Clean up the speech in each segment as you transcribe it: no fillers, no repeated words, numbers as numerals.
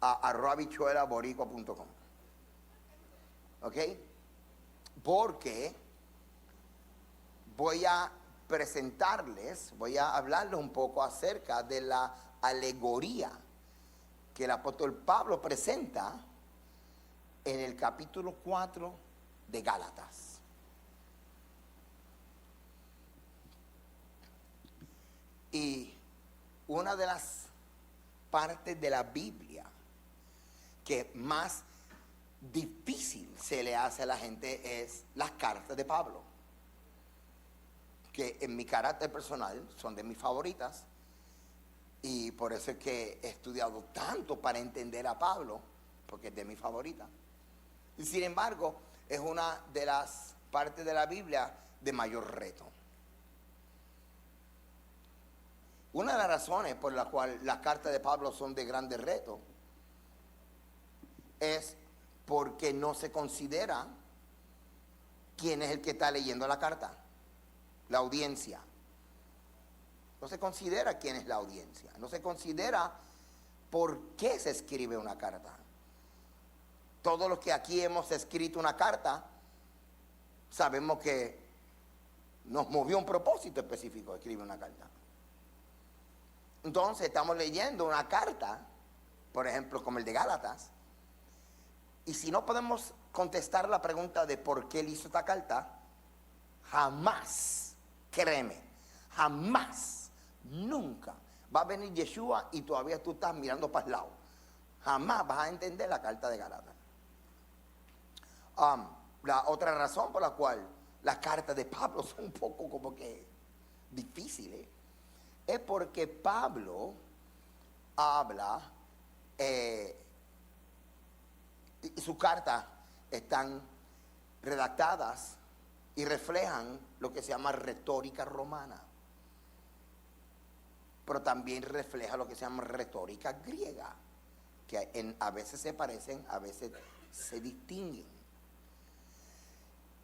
a @bichuelaboricua.com. ¿Ok? Porque voy a voy a hablarles un poco acerca de la alegoría que el apóstol Pablo presenta en el capítulo 4 de Gálatas. Y una de las partes de la Biblia que más difícil se le hace a la gente es las cartas de Pablo, que en mi carácter personal son de mis favoritas, y por eso es que he estudiado tanto para entender a Pablo, porque es de mis favoritas. Y sin embargo, es una de las partes de la Biblia de mayor reto. Una de las razones por la cual las cartas de Pablo son de grande reto es porque no se considera quién es el que está leyendo la carta. La audiencia. No se considera quién es la audiencia. No se considera por qué se escribe una carta. Todos los que aquí hemos escrito una carta sabemos que nos movió un propósito específico de escribir una carta. Entonces estamos leyendo una carta, por ejemplo, como el de Gálatas, y si no podemos contestar la pregunta de por qué él hizo esta carta, jamás, créeme, jamás, nunca va a venir Yeshua y todavía tú estás mirando para el lado. Jamás vas a entender la carta de Gálatas. La otra razón por la cual las cartas de Pablo son un poco como que difíciles es porque Pablo habla, y sus cartas están redactadas y reflejan lo que se llama retórica romana, pero también refleja lo que se llama retórica griega, que a veces se parecen, a veces se distinguen.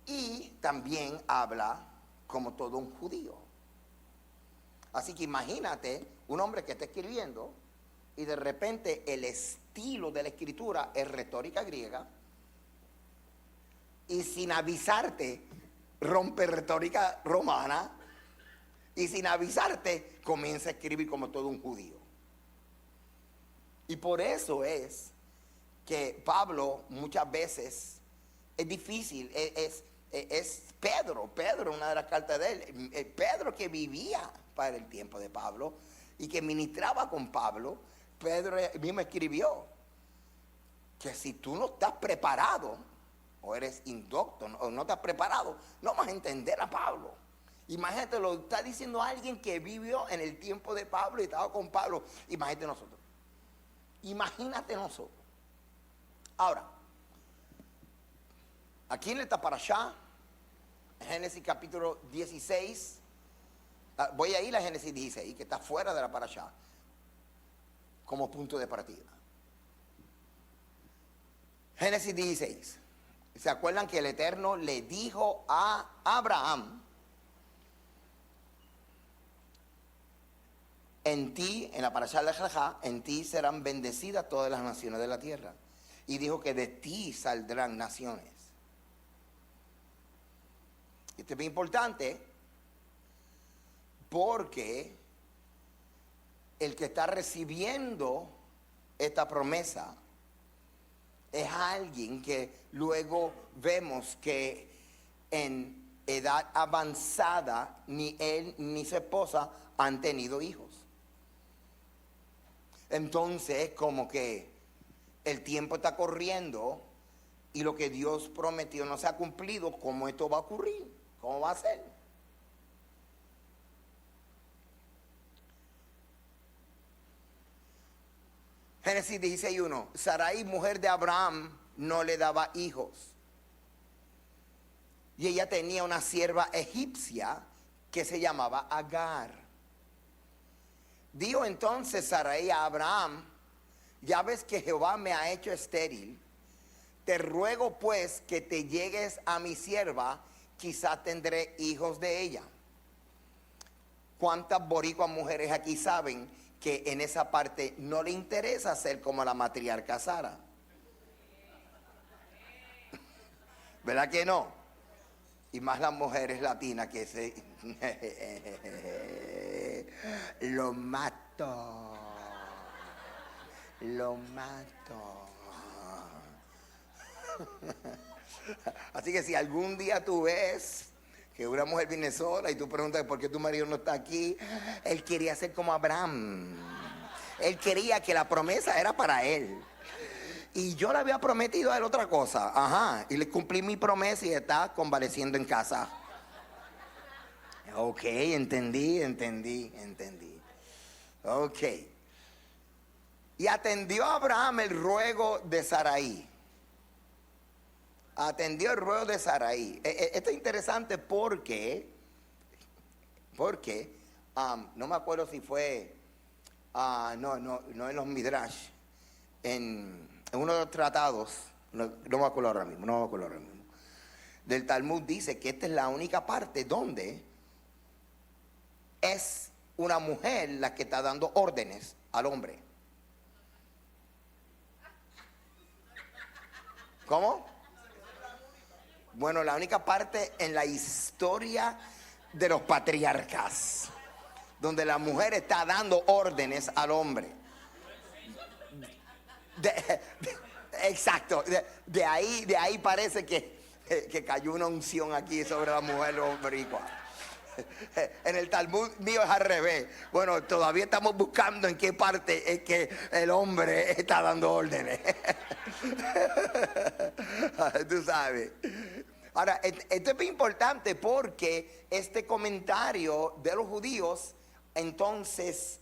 Y también habla como todo un judío. Así que imagínate un hombre que está escribiendo y de repente el estilo de la escritura es retórica griega, y sin avisarte rompe retórica romana, y sin avisarte comienza a escribir como todo un judío. Y por eso es que Pablo muchas veces es difícil, es Pedro, una de las cartas de él, Pedro que vivía para el tiempo de Pablo y que ministraba con Pablo. Pedro mismo escribió que si tú no estás preparado, o eres indocto, o no estás preparado, no vas a entender a Pablo. Imagínate, lo está diciendo alguien que vivió en el tiempo de Pablo y estaba con Pablo. Imagínate nosotros. Ahora, aquí en esta parashá, Génesis capítulo 16, voy a ir a Génesis 16, que está fuera de la parashá, como punto de partida. Génesis 16. ¿Se acuerdan que el Eterno le dijo a Abraham: en ti, en la parashá de Jajá, en ti serán bendecidas todas las naciones de la tierra? Y dijo que de ti saldrán naciones. Esto es muy importante porque el que está recibiendo esta promesa es alguien que luego vemos que en edad avanzada ni él ni su esposa han tenido hijos. Entonces, como que el tiempo está corriendo y lo que Dios prometió no se ha cumplido. ¿Cómo esto va a ocurrir? ¿Cómo va a ser? Génesis 16:1. Sarai, mujer de Abraham, no le daba hijos. Y ella tenía una sierva egipcia que se llamaba Agar. Dijo entonces Sarai a Abraham: ya ves que Jehová me ha hecho estéril. Te ruego pues que te llegues a mi sierva, quizá tendré hijos de ella. ¿Cuántas boricuas mujeres aquí saben que en esa parte no le interesa ser como la matriarca Sara. ¿Verdad que no? Y más las mujeres latinas que se... Lo mato. Lo mato. Así que si algún día tú ves que una mujer viene sola y tú preguntas por qué tu marido no está aquí, él quería ser como Abraham. Él quería que la promesa era para él. Y yo le había prometido a él otra cosa. Ajá. Y le cumplí mi promesa y está convaleciendo en casa. Ok, entendí. Ok. Y atendió a Abraham el ruego de Sarai. Atendió el ruego de Sarai. Esto es interesante porque no me acuerdo si fue, no en los Midrash, en uno de los tratados, no me acuerdo ahora mismo, del Talmud dice que esta es la única parte donde es una mujer la que está dando órdenes al hombre. ¿Cómo? Bueno, la única parte en la historia de los patriarcas donde la mujer está dando órdenes al hombre. Exacto, de ahí parece que cayó una unción aquí sobre la mujer boricua. En el Talmud mío es al revés. Bueno, todavía estamos buscando en qué parte es que el hombre está dando órdenes. Tú sabes. Ahora, esto es muy importante porque este comentario de los judíos entonces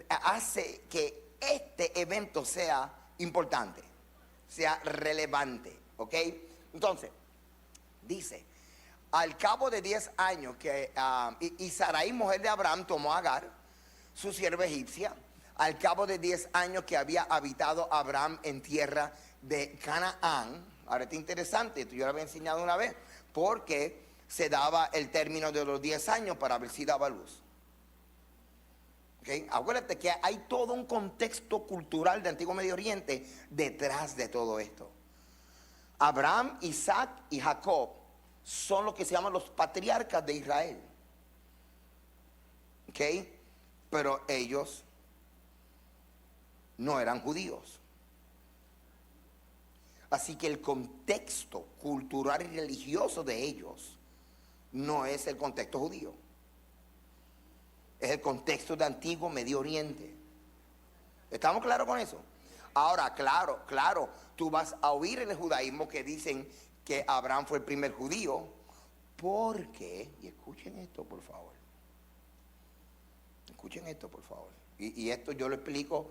hace que este evento sea importante, sea relevante, ¿ok? Entonces, dice, al cabo de 10 años que y Sarai, mujer de Abraham, tomó a Agar, su sierva egipcia, al cabo de 10 años que había habitado Abraham en tierra de Canaán. Ahora está interesante, yo lo había enseñado una vez, porque se daba el término de los 10 años para ver si daba luz. ¿Okay? Acuérdate que hay todo un contexto cultural de Antiguo Medio Oriente detrás de todo esto. Abraham, Isaac y Jacob son los que se llaman los patriarcas de Israel. ¿Ok? Pero ellos no eran judíos. Así que el contexto cultural y religioso de ellos no es el contexto judío. Es el contexto de Antiguo Medio Oriente. ¿Estamos claros con eso? Ahora, claro, tú vas a oír en el judaísmo que dicen que Abraham fue el primer judío, porque, y escuchen esto por favor, y esto yo lo explico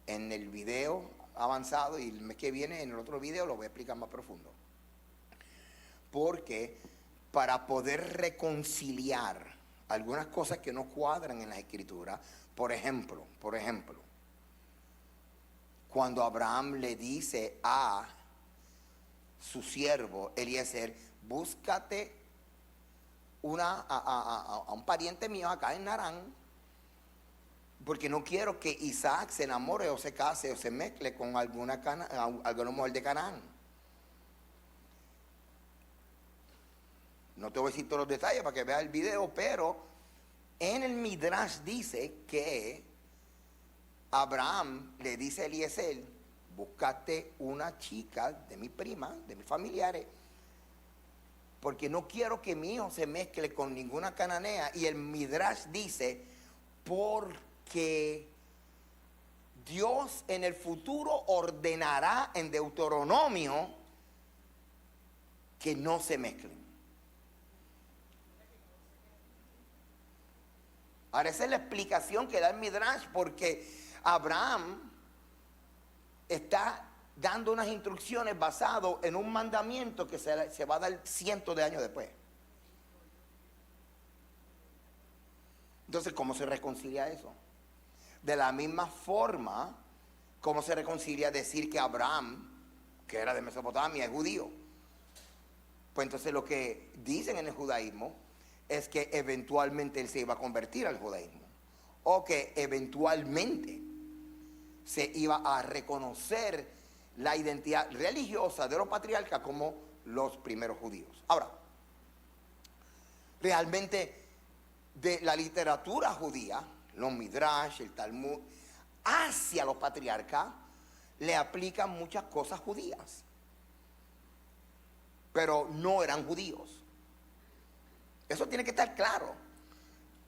en el video avanzado, y el mes que viene en el otro video lo voy a explicar más profundo. Porque para poder reconciliar algunas cosas que no cuadran en la escritura, por ejemplo, cuando Abraham le dice a su siervo Eliezer, búscate a un pariente mío acá en Harán, porque no quiero que Isaac se enamore o se case o se mezcle con alguna mujer de Canaán. No te voy a decir todos los detalles para que veas el video, pero en el Midrash dice que Abraham le dice a Eliezer, búscate una chica de mi prima, de mis familiares, porque no quiero que mi hijo se mezcle con ninguna cananea. Y el Midrash dice, porque Dios en el futuro ordenará en Deuteronomio que no se mezclen. Ahora esa es la explicación que da el Midrash, porque Abraham está dando unas instrucciones basado en un mandamiento que se va a dar cientos de años después. Entonces, ¿cómo se reconcilia eso? De la misma forma, ¿cómo se reconcilia decir que Abraham, que era de Mesopotamia, es judío? Pues entonces lo que dicen en el judaísmo es que eventualmente él se iba a convertir al judaísmo. o que eventualmente se iba a reconocer la identidad religiosa de los patriarcas como los primeros judíos. Ahora, realmente de la literatura judía, los Midrash, el Talmud, hacia los patriarcas, le aplican muchas cosas judías, pero no eran judíos. Eso tiene que estar claro,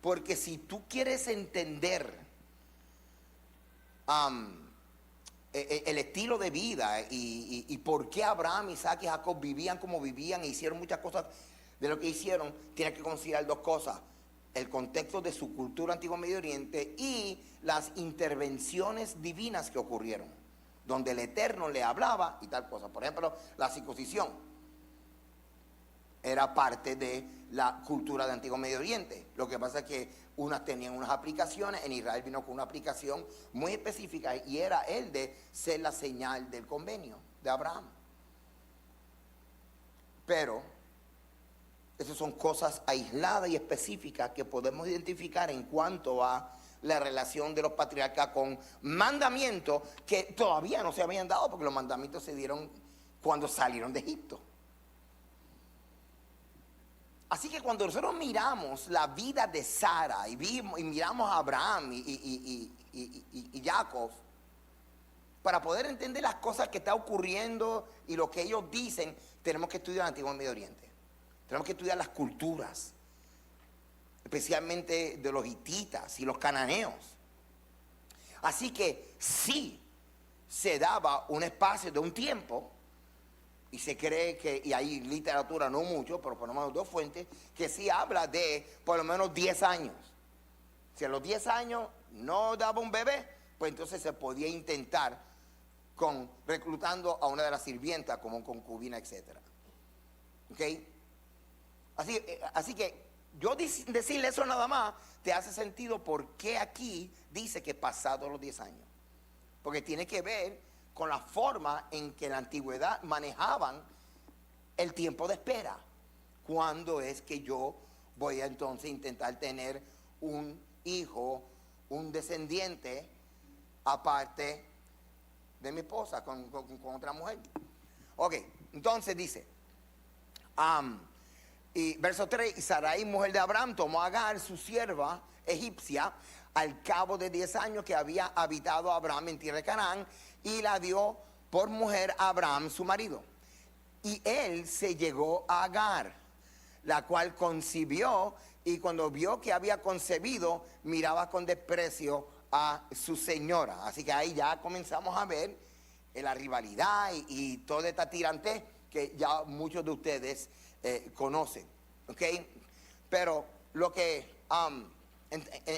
porque si tú quieres entender el estilo de vida y por qué Abraham, Isaac y Jacob vivían como vivían e hicieron muchas cosas de lo que hicieron, tienes que considerar dos cosas: el contexto de su cultura antiguo Medio Oriente y las intervenciones divinas que ocurrieron, donde el Eterno le hablaba y tal cosa. Por ejemplo, la circuncisión era parte de la cultura de antiguo Medio Oriente. Lo que pasa es que unas tenían unas aplicaciones. En Israel vino con una aplicación muy específica y era el de ser la señal del convenio de Abraham. Pero esas son cosas aisladas y específicas que podemos identificar en cuanto a la relación de los patriarcas con mandamientos que todavía no se habían dado, porque los mandamientos se dieron cuando salieron de Egipto. Así que cuando nosotros miramos la vida de Sara y miramos a Abraham y Jacob, para poder entender las cosas que están ocurriendo y lo que ellos dicen, tenemos que estudiar el Antiguo Medio Oriente. Tenemos que estudiar las culturas, especialmente de los hititas y los cananeos. Así que sí se daba un espacio de un tiempo, y se cree que, y hay literatura, no mucho, pero por lo menos dos fuentes, que sí habla de por lo menos 10 años. Si a los 10 años no daba un bebé, pues entonces se podía intentar reclutando a una de las sirvientas como concubina, etc. ¿Ok? Así que yo decirle eso nada más te hace sentido por qué aquí dice que pasados los 10 años. Porque tiene que ver con la forma en que en la antigüedad manejaban el tiempo de espera. ¿Cuándo es que yo voy a entonces intentar tener un hijo, un descendiente, aparte de mi esposa, con otra mujer? Ok, entonces dice, y verso 3, y Sarai, mujer de Abraham, tomó a Agar, su sierva egipcia, al cabo de 10 años que había habitado Abraham en tierra de Canaán, y la dio por mujer a Abraham, su marido. Y él se llegó a Agar, la cual concibió, y cuando vio que había concebido, miraba con desprecio a su señora. Así que ahí ya comenzamos a ver la rivalidad y toda esta tirantez que ya muchos de ustedes conocen. ¿Ok? Pero lo que...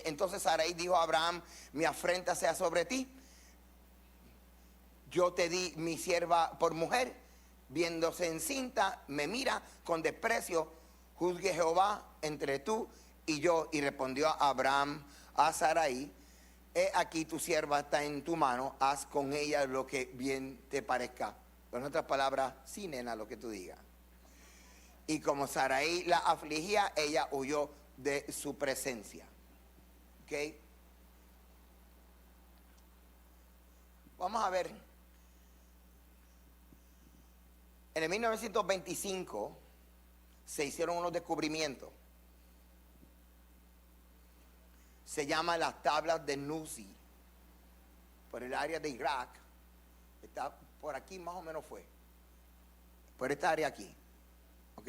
entonces Sarai dijo a Abraham, mi afrenta sea sobre ti. Yo te di mi sierva por mujer, viéndose encinta, me mira con desprecio, juzgue Jehová entre tú y yo. Y respondió Abraham a Sarai, he aquí tu sierva está en tu mano, haz con ella lo que bien te parezca. En otras palabras, sí, nena, lo que tú digas. Y como Sarai la afligía, ella huyó de su presencia. ¿Ok? Vamos a ver. En el 1925 se hicieron unos descubrimientos. Se llaman las tablas de Nuzi, por el área de Irak. Está por aquí más o menos fue. Por esta área aquí. ¿Ok?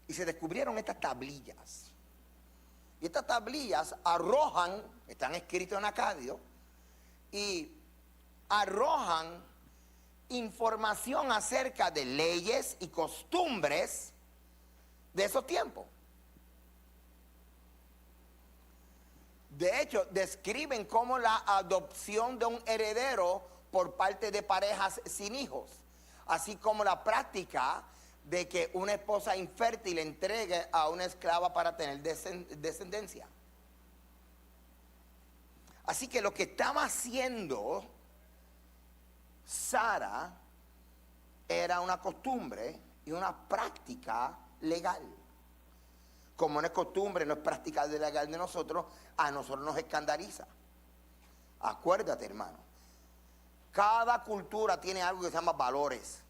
Y se descubrieron estas tablillas. Y estas tablillas arrojan, están escritas en acadio, y arrojan información acerca de leyes y costumbres de esos tiempos. De hecho, describen cómo la adopción de un heredero por parte de parejas sin hijos, así como la práctica de que una esposa infértil entregue a una esclava para tener descendencia. Así que lo que estaba haciendo Sara era una costumbre y una práctica legal. como no es costumbre, no es práctica legal de nosotros, a nosotros nos escandaliza. Acuérdate, hermano, cada cultura tiene algo que se llama valores.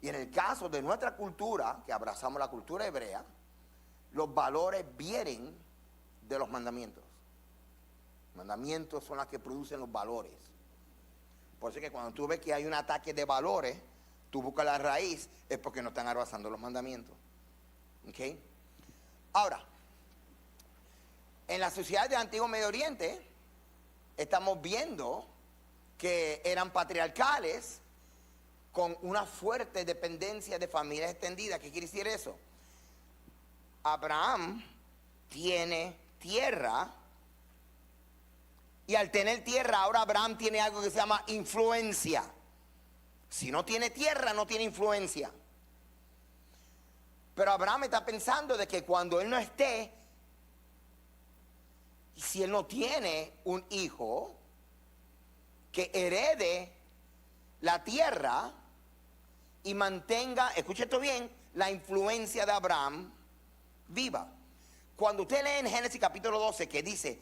Y en el caso de nuestra cultura, que abrazamos la cultura hebrea, los valores vienen de los mandamientos. Los mandamientos son los que producen los valores. Por eso que cuando tú ves que hay un ataque de valores, tú buscas la raíz, es porque no están abrazando los mandamientos. ¿Ok? Ahora, en la sociedad del Antiguo Medio Oriente, estamos viendo que eran patriarcales con una fuerte dependencia de familias extendidas. ¿Qué quiere decir eso? Abraham tiene tierra y al tener tierra, ahora Abraham tiene algo que se llama influencia. Si no tiene tierra, no tiene influencia. Pero Abraham está pensando de que cuando él no esté, si él no tiene un hijo que herede la tierra y mantenga, escuche esto bien, la influencia de Abraham viva. Cuando usted lee en Génesis capítulo 12 que dice,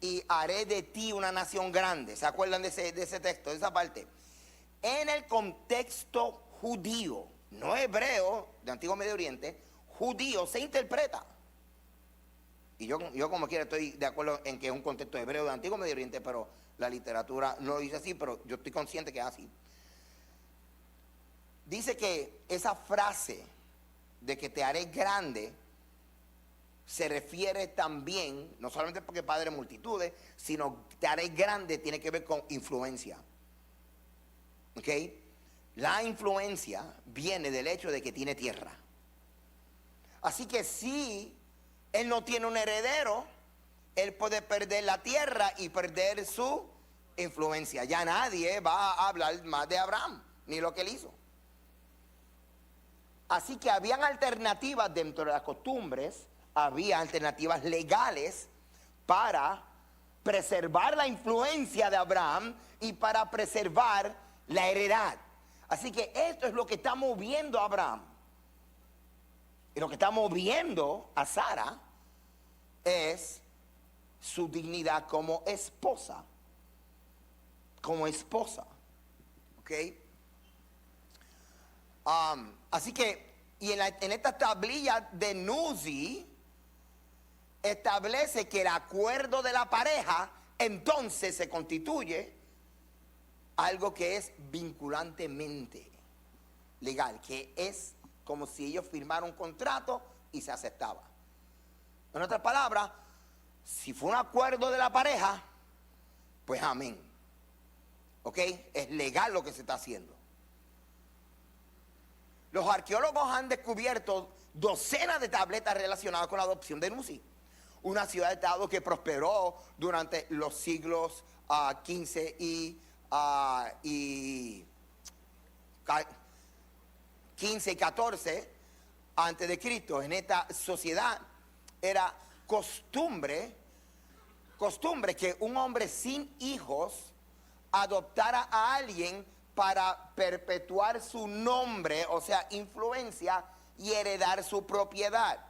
y haré de ti una nación grande, ¿se acuerdan de ese texto, de esa parte? En el contexto judío, no hebreo, de Antiguo Medio Oriente, judío se interpreta. Y yo como quiera estoy de acuerdo en que es un contexto hebreo de Antiguo Medio Oriente, pero la literatura no lo dice así, pero yo estoy consciente que es así. Dice que esa frase de que te haré grande se refiere también, no solamente porque padre multitudes, sino te haré grande tiene que ver con influencia. ¿Ok? La influencia viene del hecho de que tiene tierra. Así que si él no tiene un heredero, él puede perder la tierra y perder su influencia. Ya nadie va a hablar más de Abraham, ni lo que él hizo. Así que habían alternativas dentro de las costumbres, había alternativas legales para preservar la influencia de Abraham y para preservar la heredad. Así que esto es lo que está moviendo a Abraham. Y lo que está moviendo a Sara es su dignidad como esposa. Como esposa. ¿Ok? Así que, y en esta tablilla de Nuzi, establece que el acuerdo de la pareja entonces se constituye algo que es vinculantemente legal, que es como si ellos firmaran un contrato y se aceptaba. En otras palabras, si fue un acuerdo de la pareja, pues amén. ¿Ok? Es legal lo que se está haciendo. Los arqueólogos han descubierto docenas de tabletas relacionadas con la adopción de Nuzi, una ciudad-estado que prosperó durante los siglos XV y 14 antes de Cristo. En esta sociedad era costumbre que un hombre sin hijos adoptara a alguien para perpetuar su nombre, o sea, influencia, y heredar su propiedad.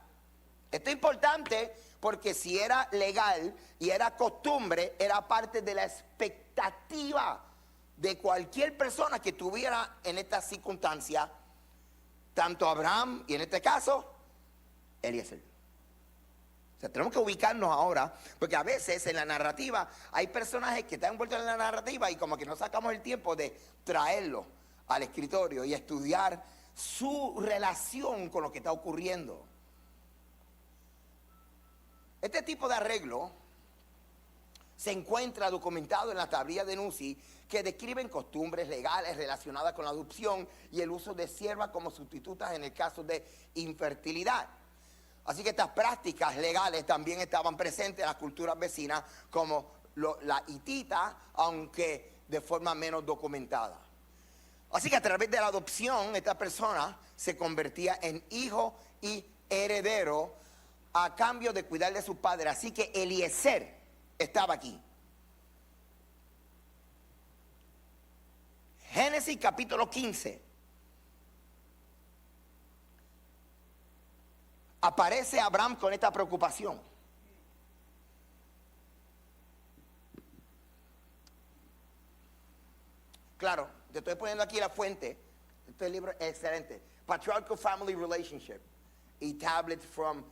Esto es importante porque si era legal y era costumbre, era parte de la expectativa de cualquier persona que tuviera en esta circunstancia, tanto Abraham y en este caso, Eliezer. O sea, tenemos que ubicarnos ahora, porque a veces en la narrativa hay personajes que están envueltos en la narrativa y como que no sacamos el tiempo de traerlo al escritorio y estudiar su relación con lo que está ocurriendo. Este tipo de arreglo se encuentra documentado en la tablilla de Nuzi, que describen costumbres legales relacionadas con la adopción y el uso de siervas como sustitutas en el caso de infertilidad. Así que estas prácticas legales también estaban presentes en las culturas vecinas como la hitita, aunque de forma menos documentada. Así que a través de la adopción, esta persona se convertía en hijo y heredero a cambio de cuidar de su padre. Así que Eliezer estaba aquí. Génesis capítulo 15. aparece Abraham con esta preocupación. Claro, te estoy poniendo aquí la fuente. Este libro es excelente. Patriarchal Family Relationship y Tablet from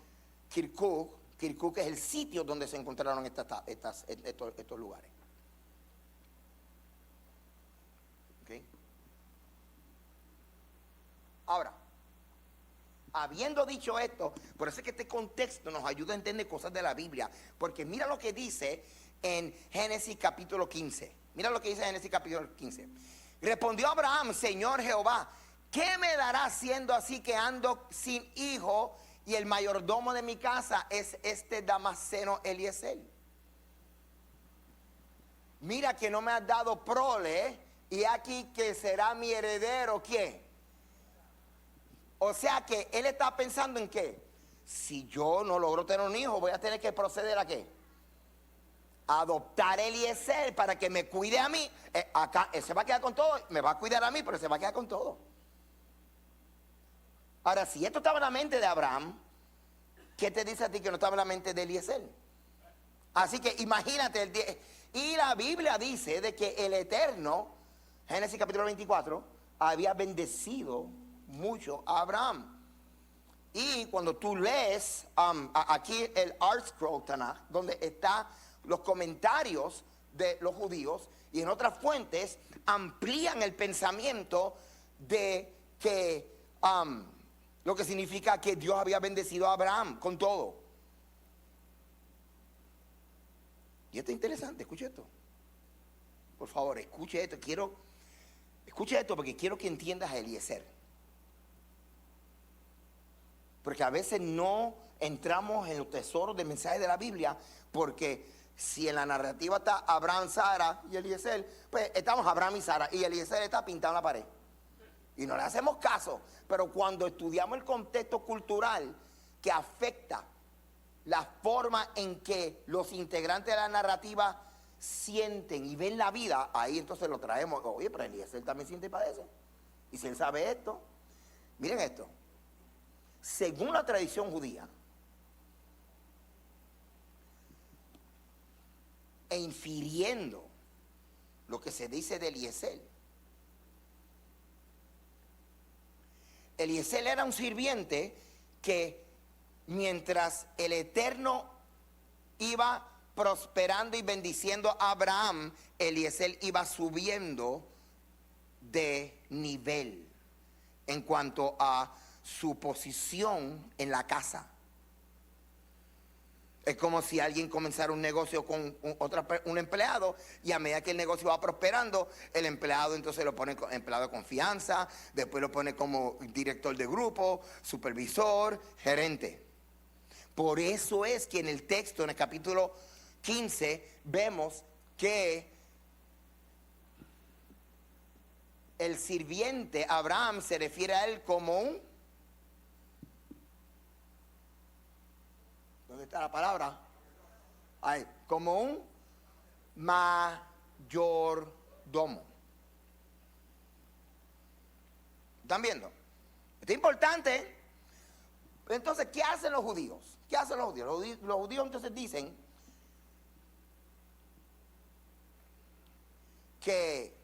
Kirkuk. Kirkuk es el sitio donde se encontraron estos lugares. ¿Okay? Ahora, habiendo dicho esto, por eso es que este contexto nos ayuda a entender cosas de la Biblia. Porque mira lo que dice en Génesis capítulo 15. Mira lo que dice en Génesis capítulo 15. Respondió Abraham: Señor Jehová, ¿qué me dará siendo así que ando sin hijo y el mayordomo de mi casa es este Damaseno Eliezer? Mira que no me has dado prole, y aquí que será mi heredero, ¿quién? O sea que él está pensando en qué. Si yo no logro tener un hijo, voy a tener que proceder a qué. Adoptar a Eliezer para que me cuide a mí. Acá él se va a quedar con todo, me va a cuidar a mí, pero se va a quedar con todo. Ahora, si esto estaba en la mente de Abraham, ¿qué te dice a ti que no estaba en la mente de Eliezer? Así que imagínate, y la Biblia dice de que el Eterno, Génesis capítulo 24, había bendecido mucho a Abraham. Y cuando tú lees aquí el Art Scroll Tanakh, donde están los comentarios de los judíos, y en otras fuentes amplían el pensamiento de que lo que significa que Dios había bendecido a Abraham con todo. Y esto es interesante, escuche esto. Por favor, escuche esto. Escuche esto porque quiero que entiendas a Eliezer. Porque a veces no entramos en los tesoros del mensaje de la Biblia, porque si en la narrativa está Abraham, Sara y Eliezer, pues estamos Abraham y Sara, y Eliezer está pintado en la pared. Y no le hacemos caso. Pero cuando estudiamos el contexto cultural que afecta la forma en que los integrantes de la narrativa sienten y ven la vida, ahí entonces lo traemos. Oye, pero Eliezer también siente y padece. Y si él sabe esto, miren esto. Según la tradición judía, e infiriendo lo que se dice de Eliezer, Eliezer era un sirviente que mientras el Eterno iba prosperando y bendiciendo a Abraham, Eliezer iba subiendo de nivel en cuanto a su posición en la casa. Es como si alguien comenzara un negocio con un empleado, y a medida que el negocio va prosperando, el empleado entonces lo pone como empleado de confianza, después lo pone como director de grupo, supervisor, gerente. Por eso es que en el texto, en el capítulo 15, vemos que el sirviente Abraham se refiere a él como un... ¿Dónde está la palabra? Ay, como un mayordomo. ¿Están viendo? Esto es importante. Entonces, ¿qué hacen los judíos? ¿Qué hacen los judíos? Los judíos entonces dicen que...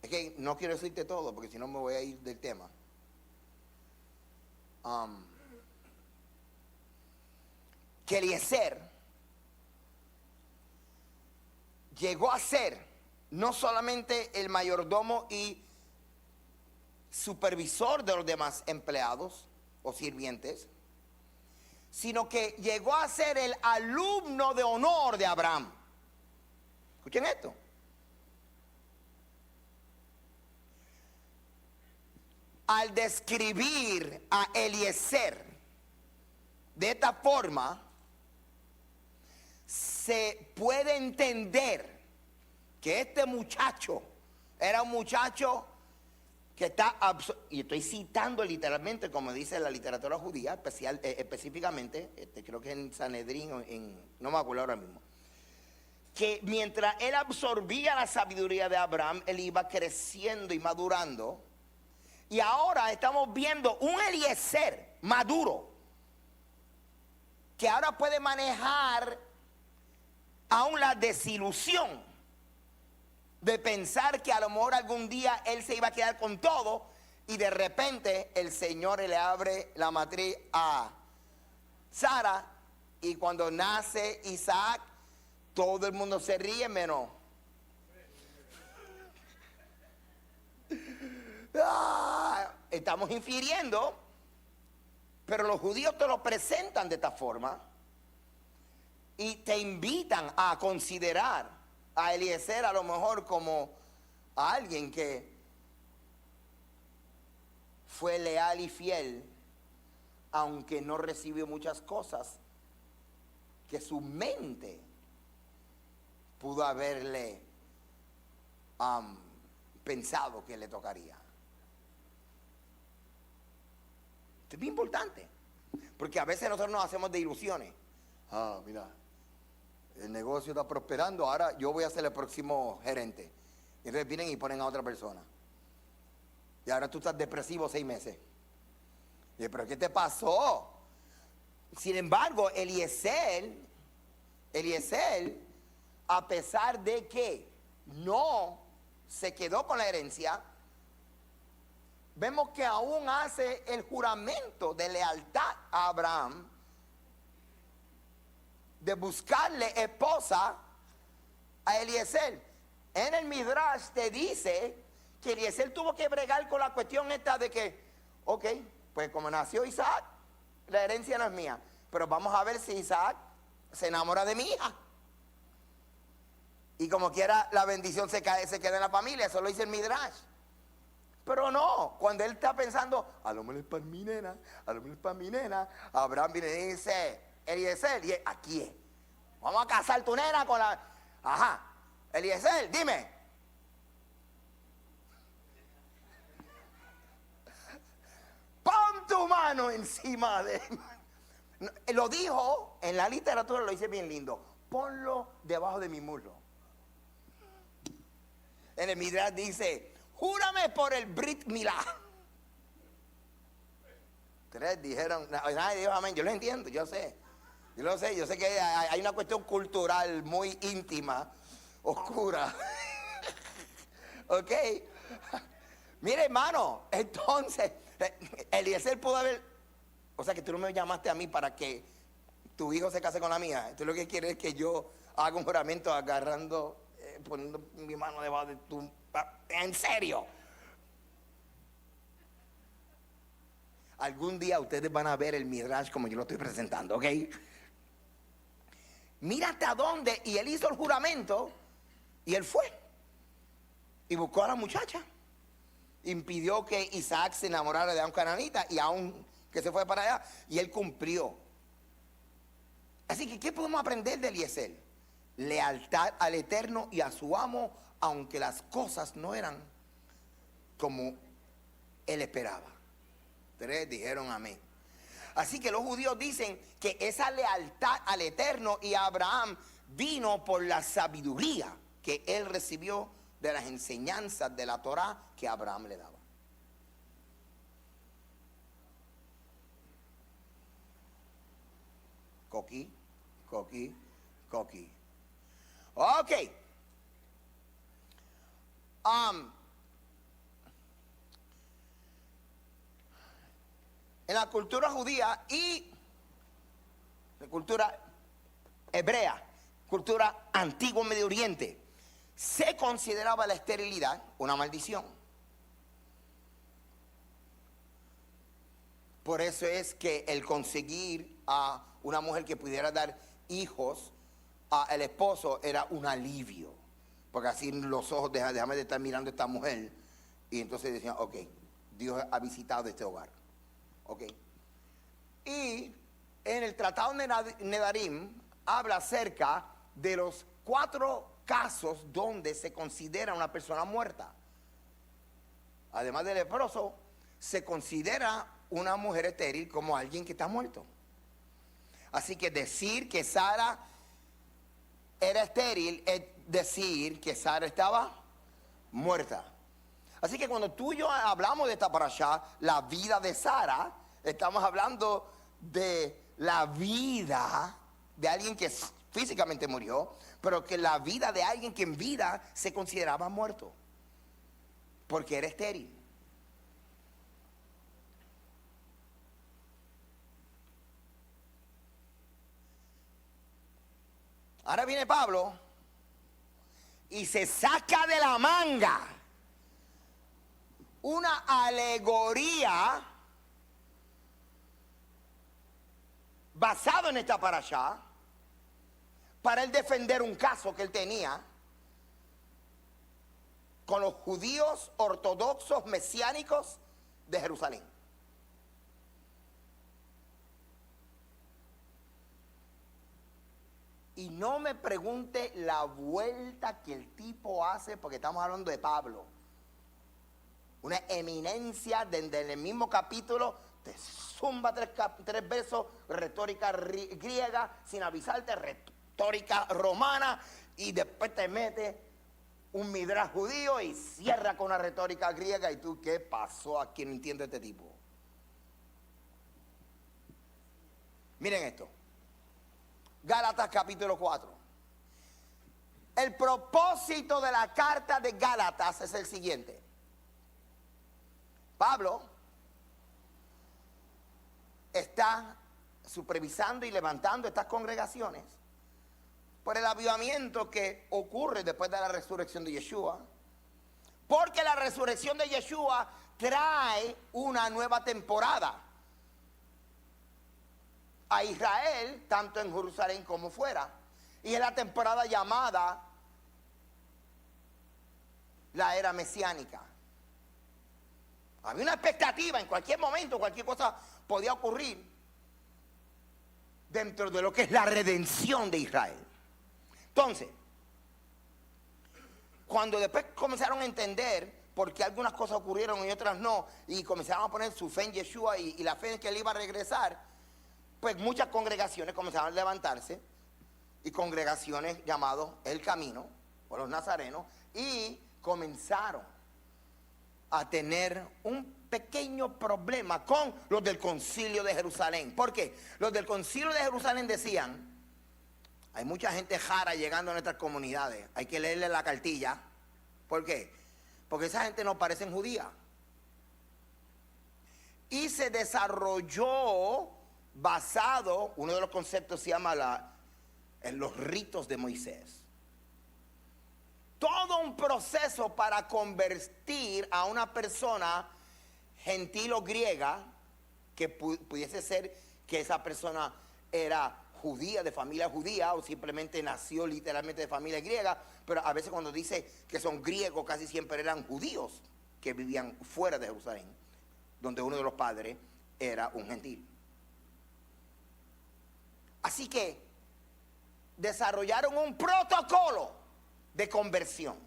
Es que no quiero decirte todo porque si no me voy a ir del tema. Que Eliezer llegó a ser no solamente el mayordomo y supervisor de los demás empleados o sirvientes, sino que llegó a ser el alumno de honor de Abraham. Escuchen esto. Al describir a Eliezer de esta forma, se puede entender que este muchacho era un muchacho que está, y estoy citando literalmente como dice la literatura judía, específicamente, creo que en Sanedrín, no me acuerdo ahora mismo, que mientras él absorbía la sabiduría de Abraham, él iba creciendo y madurando. Y ahora estamos viendo un Eliezer maduro, que ahora puede manejar aún la desilusión de pensar que a lo mejor algún día él se iba a quedar con todo, y de repente el Señor le abre la matriz a Sara, y cuando nace Isaac, todo el mundo se ríe menos. Estamos infiriendo, pero los judíos te lo presentan de esta forma y te invitan a considerar a Eliezer a lo mejor como a alguien que fue leal y fiel, aunque no recibió muchas cosas que su mente pudo haberle pensado que le tocaría. Esto es bien importante, porque a veces nosotros nos hacemos de ilusiones. Mira, el negocio está prosperando, ahora yo voy a ser el próximo gerente. Y entonces vienen y ponen a otra persona. Y ahora tú estás depresivo 6 meses. Y, ¿pero qué te pasó? Sin embargo, Eliezer, a pesar de que no se quedó con la herencia, vemos que aún hace el juramento de lealtad a Abraham, de buscarle esposa a Eliezer. En el Midrash te dice que Eliezer tuvo que bregar con la cuestión esta de que, ok, pues como nació Isaac, la herencia no es mía, pero vamos a ver si Isaac se enamora de mi hija. Y como quiera, la bendición se queda en la familia, eso lo dice el Midrash. Pero no, cuando él está pensando, a lo mejor es para mi nena, a lo mejor es para mi nena, Abraham viene y dice, Eliezer, y aquí es. Vamos a casar tu nena con la... Ajá, Eliezer, dime. Pon tu mano encima de... Lo dijo, en la literatura lo dice bien lindo, ponlo debajo de mi muslo. En el Midrash dice, júrame por el Brit Milá. 3 dijeron, nadie dijo amén. Yo lo entiendo, yo sé. Yo sé que hay una cuestión cultural muy íntima, oscura. Ok. Mire, hermano, entonces, Eliezer pudo haber, o sea que tú no me llamaste a mí para que tu hijo se case con la mía. Tú lo que quieres es que yo haga un juramento agarrando, poniendo mi mano debajo de tu... ¿En serio? Algún día ustedes van a ver el Midrash como yo lo estoy presentando, ¿ok? Mira hasta dónde, y él hizo el juramento, y él fue, y buscó a la muchacha, impidió que Isaac se enamorara de un cananita, y aún que se fue para allá, y él cumplió. Así que, ¿qué podemos aprender de Eliezer? Lealtad al Eterno y a su amo, aunque las cosas no eran como él esperaba. 3 dijeron amén. Así que los judíos dicen que esa lealtad al Eterno y a Abraham vino por la sabiduría que él recibió de las enseñanzas de la Torá que Abraham le daba. Coqui. Ok. En la cultura judía y la cultura hebrea, cultura antigua Medio Oriente, se consideraba la esterilidad una maldición. Por eso es que el conseguir a una mujer que pudiera dar hijos al esposo era un alivio, porque así los ojos déjame de estar mirando a esta mujer, y entonces decían, ok, Dios ha visitado este hogar. Ok. Y en el Tratado Nedarim habla acerca de los 4 casos donde se considera una persona muerta. Además del leproso, se considera una mujer estéril como alguien que está muerto. Así que decir que Sara era estéril es decir que Sara estaba muerta. Así que cuando tú y yo hablamos de esta parashá, la vida de Sara, estamos hablando de la vida de alguien que físicamente murió, pero que la vida de alguien que en vida se consideraba muerto, porque era estéril. Ahora viene Pablo y se saca de la manga una alegoría basado en esta parashá para él defender un caso que él tenía con los judíos ortodoxos mesiánicos de Jerusalén. Y no me pregunte la vuelta que el tipo hace, porque estamos hablando de Pablo. Una eminencia desde el mismo capítulo, te zumba tres versos, retórica griega, sin avisarte, retórica romana, y después te mete un midrash judío y cierra con una retórica griega. ¿Y tú qué pasó aquí? No entiende este tipo. Miren esto. Gálatas capítulo 4. El propósito de la carta de Gálatas es el siguiente. Pablo está supervisando y levantando estas congregaciones por el avivamiento que ocurre después de la resurrección de Yeshua, porque la resurrección de Yeshua trae una nueva temporada a Israel, tanto en Jerusalén como fuera, y es la temporada llamada la era mesiánica. Había una expectativa, en cualquier momento, cualquier cosa podía ocurrir dentro de lo que es la redención de Israel. Entonces, cuando después comenzaron a entender por qué algunas cosas ocurrieron y otras no, y comenzaron a poner su fe en Yeshua y la fe en que él iba a regresar, pues muchas congregaciones comenzaron a levantarse, y congregaciones llamadas El Camino, o los Nazarenos, y comenzaron a tener un pequeño problema con los del Concilio de Jerusalén. ¿Por qué? Los del Concilio de Jerusalén decían: hay mucha gente jara llegando a nuestras comunidades, hay que leerle la cartilla. ¿Por qué? Porque esa gente no parece judía. Y se desarrolló basado, uno de los conceptos se llama en los ritos de Moisés. Todo un proceso para convertir a una persona gentil o griega, que pudiese ser que esa persona era judía, de familia judía, o simplemente nació literalmente de familia griega, pero a veces cuando dice que son griegos, casi siempre eran judíos que vivían fuera de Jerusalén, donde uno de los padres era un gentil. Así que desarrollaron un protocolo de conversión.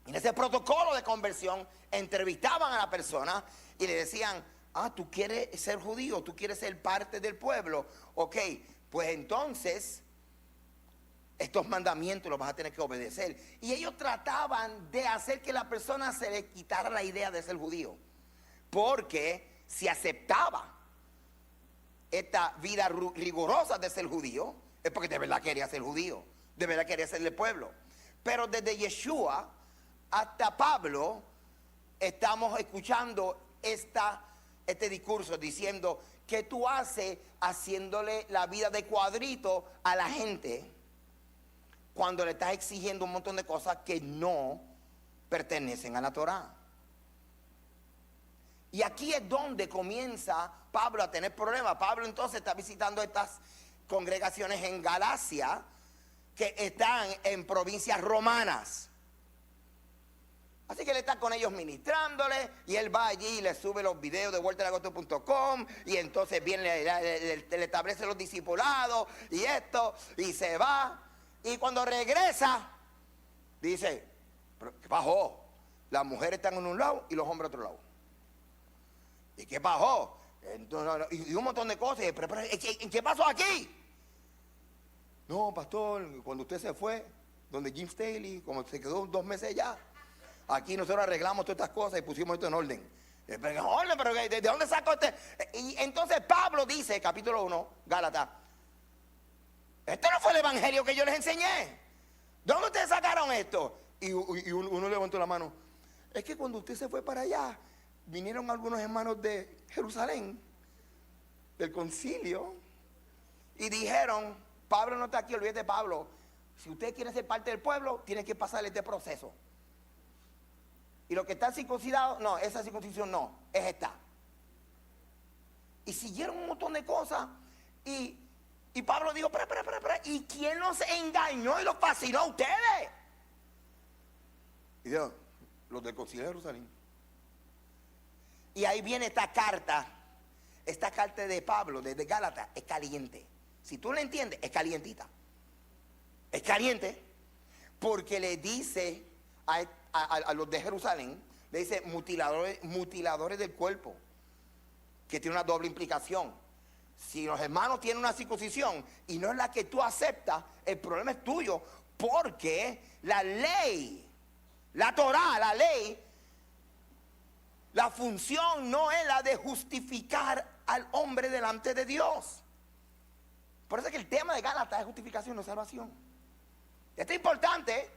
En ese protocolo de conversión entrevistaban a la persona y le decían: tú quieres ser judío, tú quieres ser parte del pueblo. Ok, pues entonces estos mandamientos los vas a tener que obedecer. Y ellos trataban de hacer que la persona se le quitara la idea de ser judío, porque si aceptaba esta vida rigurosa de ser judío, es porque de verdad quería ser judío, de verdad quería ser del pueblo. Pero desde Yeshua hasta Pablo estamos escuchando este discurso diciendo: ¿qué tú haces haciéndole la vida de cuadrito a la gente cuando le estás exigiendo un montón de cosas que no pertenecen a la Torá? Y aquí es donde comienza Pablo a tener problemas. Pablo entonces está visitando estas congregaciones en Galacia que están en provincias romanas. Así que él está con ellos ministrándole, y él va allí y le sube los videos de vueltalagosto.com, y entonces viene, le establece los discipulados y esto, y se va. Y cuando regresa, dice: ¿qué pasó? Las mujeres están en un lado y los hombres en otro lado. ¿Y qué pasó? Entonces, y un montón de cosas. Pero, ¿qué pasó aquí? No, pastor, cuando usted se fue, donde Jim Staley, como se quedó 2 meses ya, Aquí nosotros arreglamos todas estas cosas y pusimos esto en orden. Pero ¿de dónde sacó este? Y entonces Pablo dice, capítulo 1, Gálatas, este no fue el evangelio que yo les enseñé. ¿De dónde ustedes sacaron esto? Y uno levantó la mano. Es que cuando usted se fue para allá, vinieron algunos hermanos de Jerusalén, del concilio, y dijeron, Pablo no está aquí, olvídate de Pablo. Si usted quiere ser parte del pueblo, tiene que pasar este proceso. Y los que están circuncidados, no, esa circuncisión no, es esta. Y siguieron un montón de cosas. Y Pablo dijo, espera. ¿Y quién los engañó y los fascinó a ustedes? Y dijo, los del concilio de Jerusalén. Y ahí viene esta carta de Pablo, desde Gálatas, es caliente. Si tú la entiendes, es calientita. Es caliente porque le dice a los de Jerusalén, le dice mutiladores del cuerpo, que tiene una doble implicación. Si los hermanos tienen una circuncisión y no es la que tú aceptas, el problema es tuyo, porque la ley, la Torá, la ley, la función no es la de justificar al hombre delante de Dios. Por eso es que el tema de Gálatas es justificación, no salvación. Esto es importante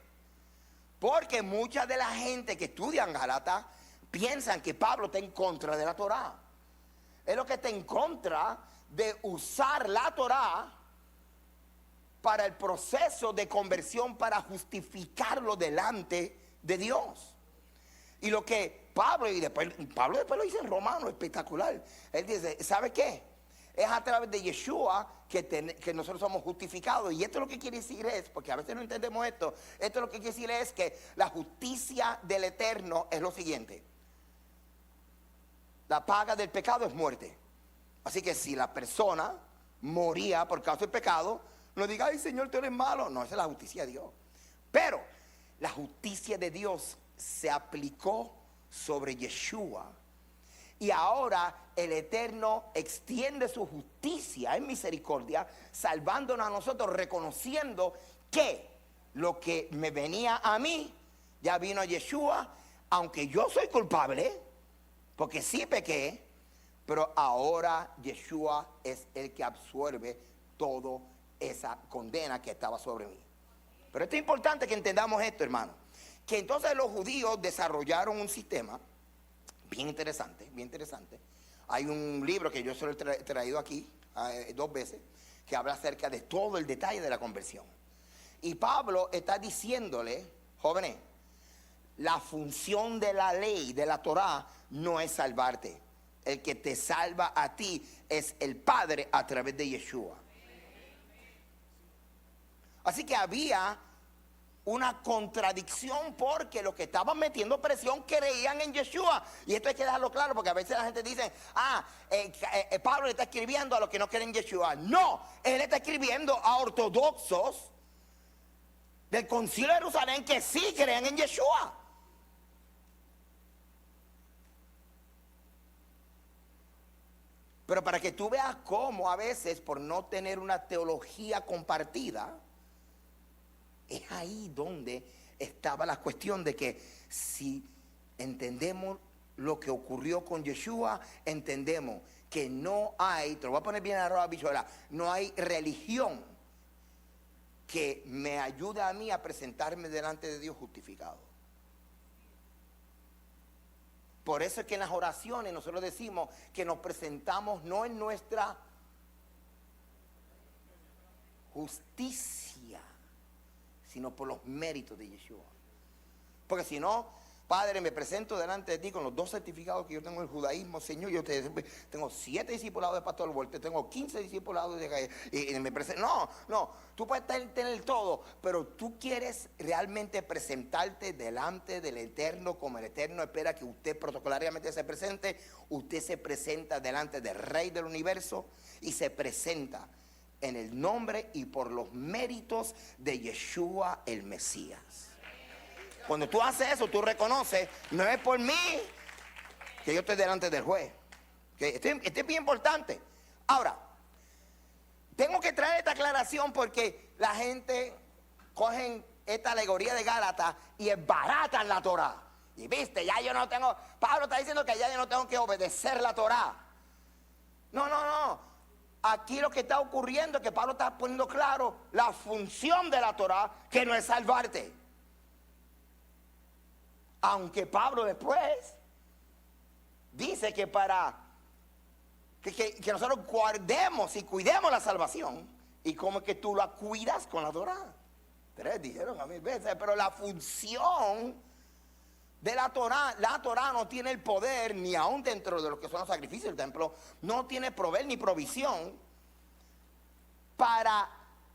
porque mucha de la gente que estudia en Gálatas piensan que Pablo está en contra de la Torá. Es lo que está en contra de usar la Torá para el proceso de conversión, para justificarlo delante de Dios. Y lo que Pablo después lo dice en Romanos, espectacular. Él dice, ¿sabe qué? Es a través de Yeshua que nosotros somos justificados. Y esto lo que quiere decir es, porque a veces no entendemos esto lo que quiere decir es que la justicia del Eterno es lo siguiente. La paga del pecado es muerte. Así que si la persona moría por causa del pecado, no diga, ay Señor, tú eres malo. No, esa es la justicia de Dios. Pero la justicia de Dios se aplicó sobre Yeshua. Y ahora el Eterno extiende su justicia en misericordia, salvándonos a nosotros, reconociendo que lo que me venía a mí, ya vino a Yeshua, aunque yo soy culpable, porque sí pequé, pero ahora Yeshua es el que absorbe toda esa condena que estaba sobre mí. Pero esto es importante que entendamos esto, hermano, que entonces los judíos desarrollaron un sistema bien interesante, bien interesante. Hay un libro que yo se lo he traído aquí 2 veces, que habla acerca de todo el detalle de la conversión. Y Pablo está diciéndole, jóvenes, la función de la ley, de la Torá, no es salvarte. El que te salva a ti es el Padre a través de Yeshua. Así que había una contradicción porque los que estaban metiendo presión creían en Yeshua. Y esto hay que dejarlo claro porque a veces la gente dice, Pablo le está escribiendo a los que no creen en Yeshua. No, él está escribiendo a ortodoxos del concilio de Jerusalén que sí creen en Yeshua. Pero para que tú veas cómo a veces por no tener una teología compartida, es ahí donde estaba la cuestión de que si entendemos lo que ocurrió con Yeshua, entendemos que no hay, te lo voy a poner bien a la bichuela, no hay religión que me ayude a mí a presentarme delante de Dios justificado. Por eso es que en las oraciones nosotros decimos que nos presentamos no en nuestra justicia, sino por los méritos de Yeshua. Porque si no, Padre, me presento delante de ti con los 2 certificados que yo tengo en el judaísmo. Señor, yo tengo 7 discipulados de Pastor Volter, tengo 15 discipulados y me presento. No, tú puedes tener todo, pero tú quieres realmente presentarte delante del Eterno como el Eterno espera que usted protocolariamente se presente. Usted se presenta delante del Rey del Universo y se presenta en el nombre y por los méritos de Yeshua el Mesías. Cuando tú haces eso, tú reconoces, no es por mí que yo estoy delante del juez. Esto es bien importante. Ahora, tengo que traer esta aclaración porque la gente cogen esta alegoría de Gálatas y esbaratan la Torá. Y viste, ya yo no tengo, Pablo está diciendo que ya yo no tengo que obedecer la Torá. No, no, no. Aquí lo que está ocurriendo es que Pablo está poniendo claro la función de la Torá, que no es salvarte. Aunque Pablo después dice que para que nosotros guardemos y cuidemos la salvación. ¿Y cómo es que tú la cuidas? Con la Torá. 3 dijeron a 1000 veces, pero la función de la Torá no tiene el poder, ni aún dentro de lo que son los sacrificios del templo, no tiene proveer ni provisión para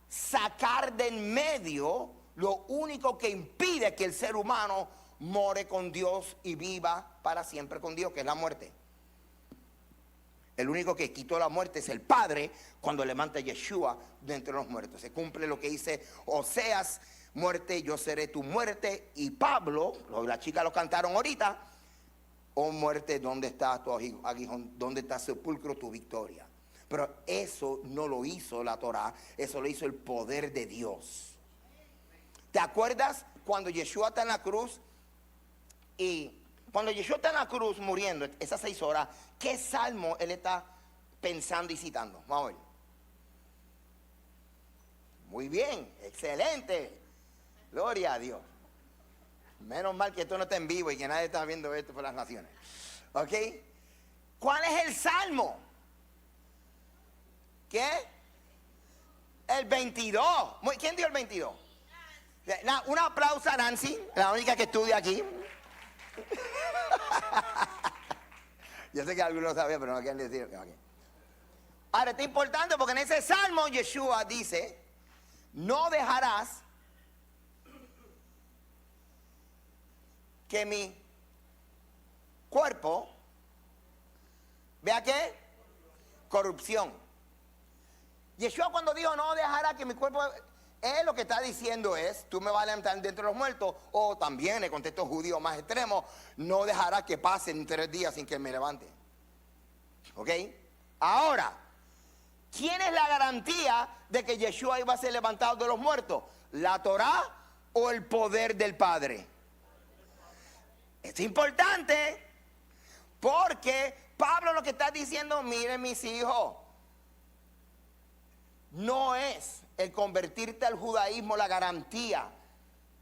sacar de en medio lo único que impide que el ser humano more con Dios y viva para siempre con Dios, que es la muerte. El único que quitó la muerte es el Padre cuando levanta a Yeshua de entre los muertos. Se cumple lo que dice Oseas: muerte, yo seré tu muerte. Y Pablo, las chicas lo cantaron ahorita: oh muerte, ¿dónde está tu aguijón? ¿Dónde está sepulcro tu victoria? Pero eso no lo hizo la Torá, eso lo hizo el poder de Dios. ¿Te acuerdas cuando Yeshua está en la cruz? Y cuando Yeshua está en la cruz muriendo, esas 6 horas, ¿qué salmo él está pensando y citando? Vamos a ver. Muy bien, excelente. Gloria a Dios. Menos mal que esto no está en vivo y que nadie está viendo esto por las naciones. ¿Ok? ¿Cuál es el salmo? ¿Qué? El 22. ¿Quién dio el 22? Un aplauso a Nancy, la única que estudia aquí. Yo sé que algunos lo sabían, pero no quieren decir. Okay. Ahora, está importante porque en ese salmo Yeshua dice: no dejarás que mi cuerpo vea qué corrupción. Yeshua cuando dijo no dejará que mi cuerpo, él lo que está diciendo es: tú me vas a levantar dentro de los muertos. O también en el contexto judío más extremo, no dejará que pasen 3 días sin que me levante. ¿Ok? Ahora, ¿quién es la garantía de que Yeshua iba a ser levantado de los muertos? ¿La Torá o el poder del Padre? Es importante porque Pablo lo que está diciendo: miren mis hijos, no es el convertirte al judaísmo la garantía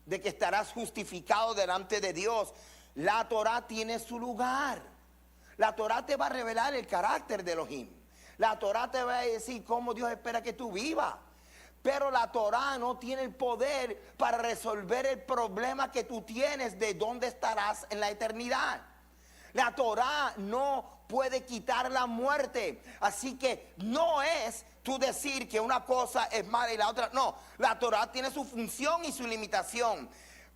de que estarás justificado delante de Dios. La Torá tiene su lugar. La Torá te va a revelar el carácter de Elohim. La Torá te va a decir cómo Dios espera que tú vivas. Pero la Torá no tiene el poder para resolver el problema que tú tienes de dónde estarás en la eternidad. La Torá no puede quitar la muerte. Así que no es tú decir que una cosa es mala y la otra no. La Torá tiene su función y su limitación.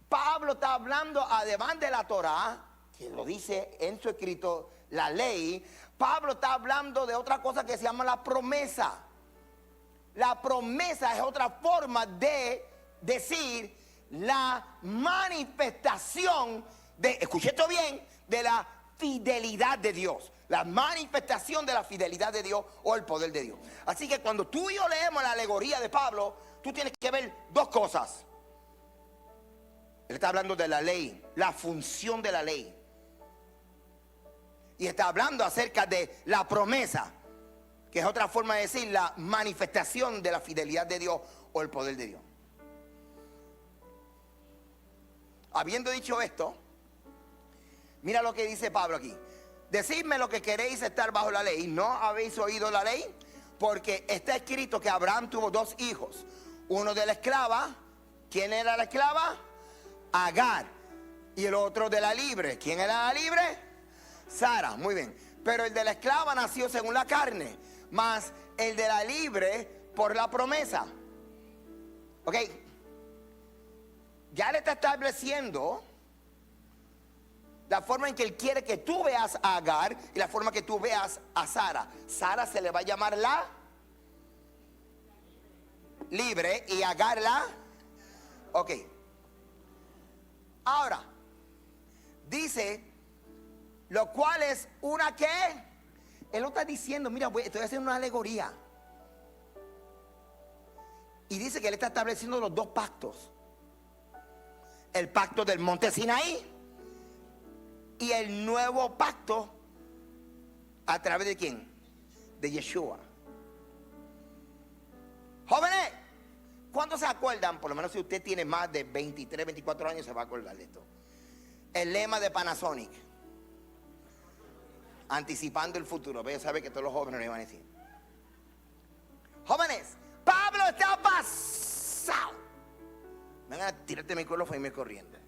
Pablo está hablando, además de la Torá, que lo dice en su escrito, la ley. Pablo está hablando de otra cosa que se llama la promesa. La promesa es otra forma de decir la manifestación de, escuché esto bien, de la fidelidad de Dios. La manifestación de la fidelidad de Dios o el poder de Dios. Así que cuando tú y yo leemos la alegoría de Pablo, tú tienes que ver 2 cosas. Él está hablando de la ley, la función de la ley. Y está hablando acerca de la promesa, que es otra forma de decir la manifestación de la fidelidad de Dios o el poder de Dios. Habiendo dicho esto, mira lo que dice Pablo aquí: decidme lo que queréis estar bajo la ley. ¿No habéis oído la ley? Porque está escrito que Abraham tuvo 2 hijos, uno de la esclava. ¿Quién era la esclava? Agar. Y el otro de la libre. ¿Quién era la libre? Sara. Muy bien. Pero el de la esclava nació según la carne, mas el de la libre por la promesa. Ok. Ya le está estableciendo la forma en que él quiere que tú veas a Agar y la forma que tú veas a Sara. Sara se le va a llamar la libre y Agar la. Ok. Ahora, dice, lo cual es una que. Él lo está diciendo, mira, estoy haciendo una alegoría. Y dice que él está estableciendo los 2 pactos. El pacto del monte Sinaí y el nuevo pacto a través de ¿quién? De Yeshua. Jóvenes, ¿cuántos se acuerdan? Por lo menos si usted tiene más de 23, 24 años se va a acordar de esto. El lema de Panasonic, anticipando el futuro. Pero sabe que todos los jóvenes lo iban a decir. Jóvenes, Pablo está pasado. Vengan a tirarte el micrófono y me corriendo.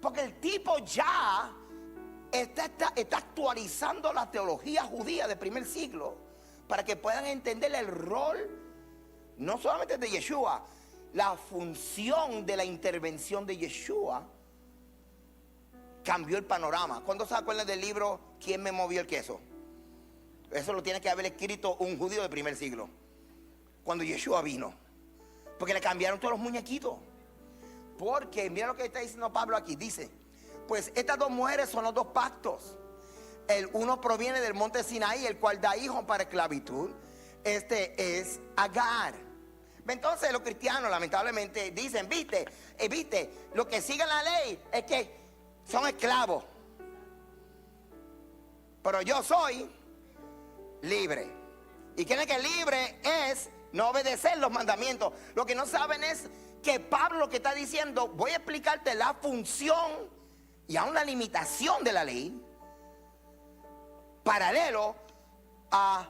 Porque el tipo ya está actualizando la teología judía del primer siglo para que puedan entender el rol, no solamente de Yeshua, la función de la intervención de Yeshua cambió el panorama. ¿Cuándo se acuerdan del libro ¿Quién me movió el queso? Eso lo tiene que haber escrito un judío del primer siglo, cuando Yeshua vino, porque le cambiaron todos los muñequitos. Porque mira lo que está diciendo Pablo aquí. Dice, pues estas dos mujeres son los dos pactos. El uno proviene del monte Sinaí, el cual da hijos para esclavitud. Este es Agar. Entonces los cristianos lamentablemente dicen, viste, lo que sigue la ley es que son esclavos, pero yo soy libre. Y creen que libre es no obedecer los mandamientos. Lo que no saben es que Pablo lo que está diciendo, voy a explicarte la función y aún la limitación de la ley, paralelo a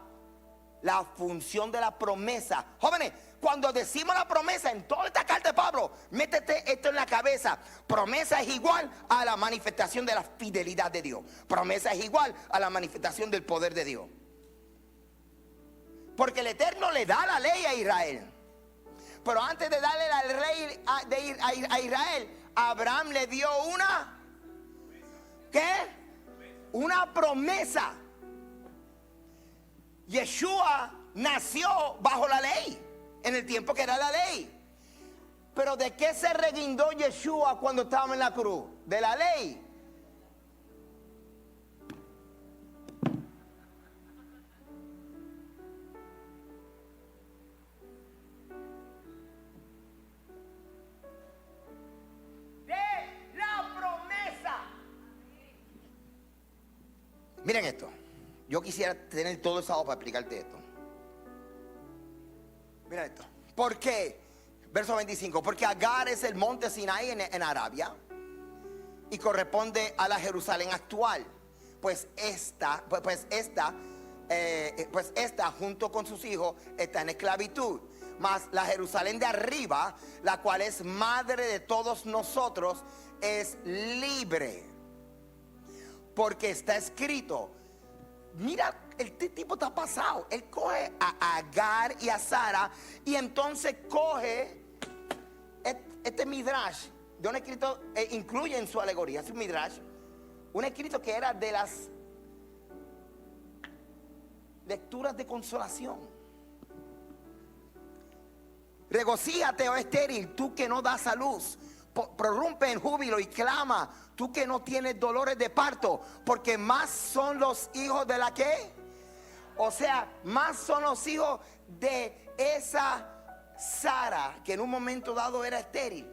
la función de la promesa. Jóvenes, cuando decimos la promesa en toda esta carta de Pablo, métete esto en la cabeza. Promesa es igual a la manifestación de la fidelidad de Dios. Promesa es igual a la manifestación del poder de Dios. Porque el Eterno le da la ley a Israel. Pero antes de darle la ley a Israel, Abraham le dio una, ¿qué? Una promesa. Yeshua nació bajo la ley, en el tiempo que era la ley. Pero ¿de qué se reguindó Yeshua cuando estaba en la cruz? De la ley. Miren esto. Yo quisiera tener todo el sábado para explicarte esto. Miren esto. ¿Por qué? Verso 25. Porque Agar es el monte Sinaí en Arabia y corresponde a la Jerusalén actual. Pues esta junto con sus hijos está en esclavitud. Mas la Jerusalén de arriba, la cual es madre de todos nosotros, es libre. Porque está escrito, mira, este tipo está pasado. Él coge a Agar y a Sara y entonces coge este midrash de un escrito, incluye en su alegoría, es un midrash, un escrito que era de las lecturas de consolación. Regocíjate, oh estéril, tú que no das a luz. Prorrumpe en júbilo y clama, tú que no tienes dolores de parto, porque más son los hijos de la que, o sea, más son los hijos de esa Sara que en un momento dado era estéril.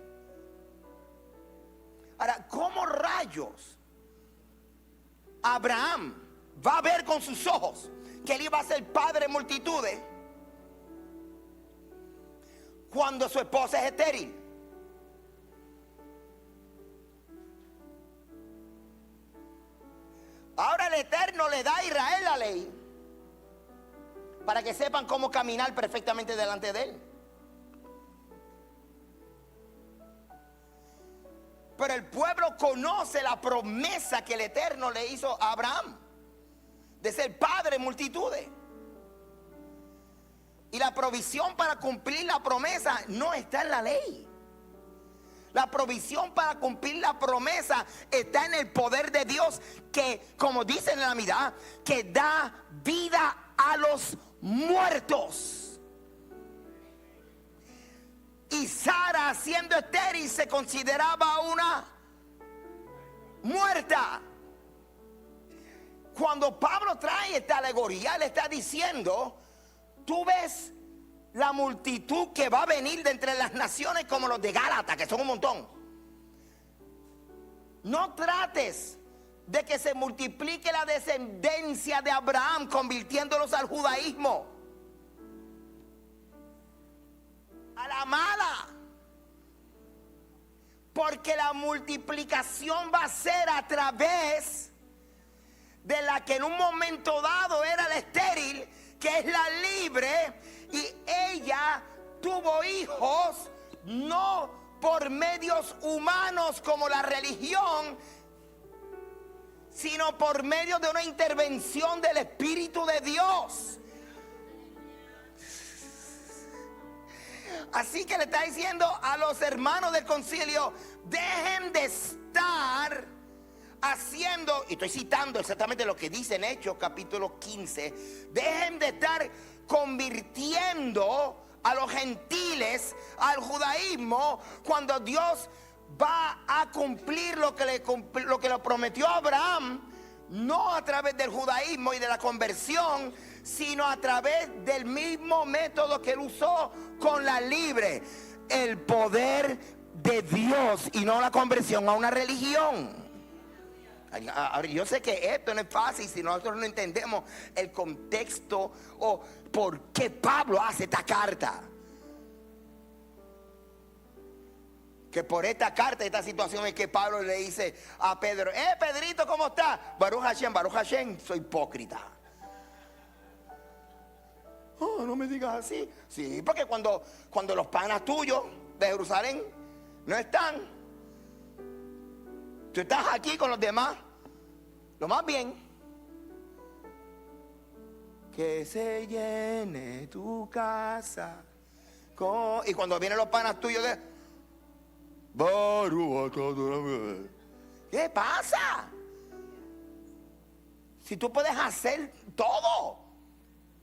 Ahora, ¿cómo rayos Abraham va a ver con sus ojos que él iba a ser padre de multitudes cuando su esposa es estéril? Ahora el Eterno le da a Israel la ley para que sepan cómo caminar perfectamente delante de él. Pero el pueblo conoce la promesa que el Eterno le hizo a Abraham de ser padre de multitudes. Y la provisión para cumplir la promesa no está en la ley. La provisión para cumplir la promesa está en el poder de Dios que, como dice en la Amidad, que da vida a los muertos. Y Sara, siendo estéril, se consideraba una muerta. Cuando Pablo trae esta alegoría, le está diciendo, tú ves la multitud que va a venir de entre las naciones como los de Gálatas, que son un montón. No trates de que se multiplique la descendencia de Abraham convirtiéndolos al judaísmo. A la mala. Porque la multiplicación va a ser a través de la que en un momento dado era la estéril, que es la libre, y ella tuvo hijos no por medios humanos como la religión, sino por medio de una intervención del Espíritu de Dios. Así que le está diciendo a los hermanos del concilio: dejen de estar haciendo, y estoy citando exactamente lo que dice en Hechos capítulo 15, dejen de estar convirtiendo a los gentiles al judaísmo, cuando Dios va a cumplir lo que le prometió a Abraham, no a través del judaísmo y de la conversión, sino a través del mismo método que él usó con la libre, el poder de Dios, y no la conversión a una religión. Ahora, yo sé que esto no es fácil si nosotros no entendemos el contexto o por qué Pablo hace esta carta. Que por esta carta, esta situación, es que Pablo le dice a Pedro: Pedrito, ¿cómo estás? Baruch Hashem, soy hipócrita. Oh, no me digas así. Sí, porque cuando los panas tuyos de Jerusalén no están, tú estás aquí con los demás, lo más bien. Que se llene tu casa y cuando vienen los panas tuyos de ¿qué pasa? Si tú puedes hacer todo.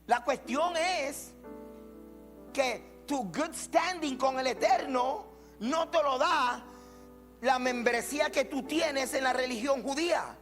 La cuestión es que tu good standing con el Eterno no te lo da la membresía que tú tienes en la religión judía.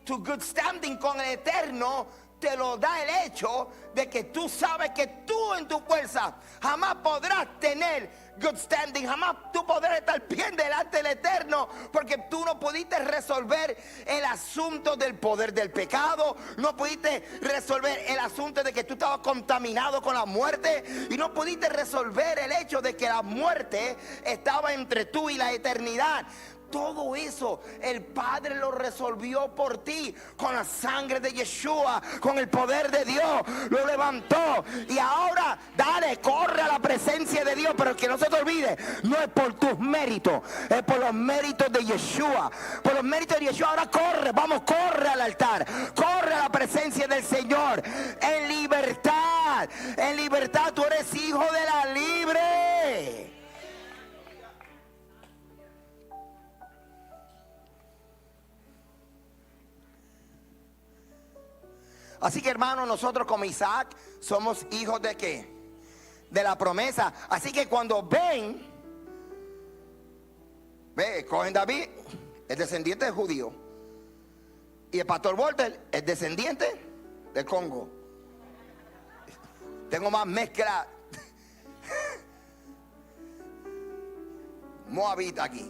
Tu good standing con el Eterno te lo da el hecho de que tú sabes que tú en tu fuerza jamás podrás tener good standing, jamás tú podrás estar bien delante del Eterno, porque tú no pudiste resolver el asunto del poder del pecado, no pudiste resolver el asunto de que tú estabas contaminado con la muerte, y no pudiste resolver el hecho de que la muerte estaba entre tú y la eternidad. Todo eso el Padre lo resolvió por ti con la sangre de Yeshua, con el poder de Dios. Lo levantó y ahora dale, corre a la presencia de Dios. Pero que no se te olvide, no es por tus méritos, es por los méritos de Yeshua. Por los méritos de Yeshua, ahora corre, vamos, corre al altar, corre a la presencia del Señor. En libertad tú eres hijo de la libre. Así que, hermanos, nosotros como Isaac somos hijos de ¿qué? De la promesa. Así que cuando cogen David, es descendiente de judío, y el pastor Walter es descendiente del Congo. Tengo más mezcla moabita aquí.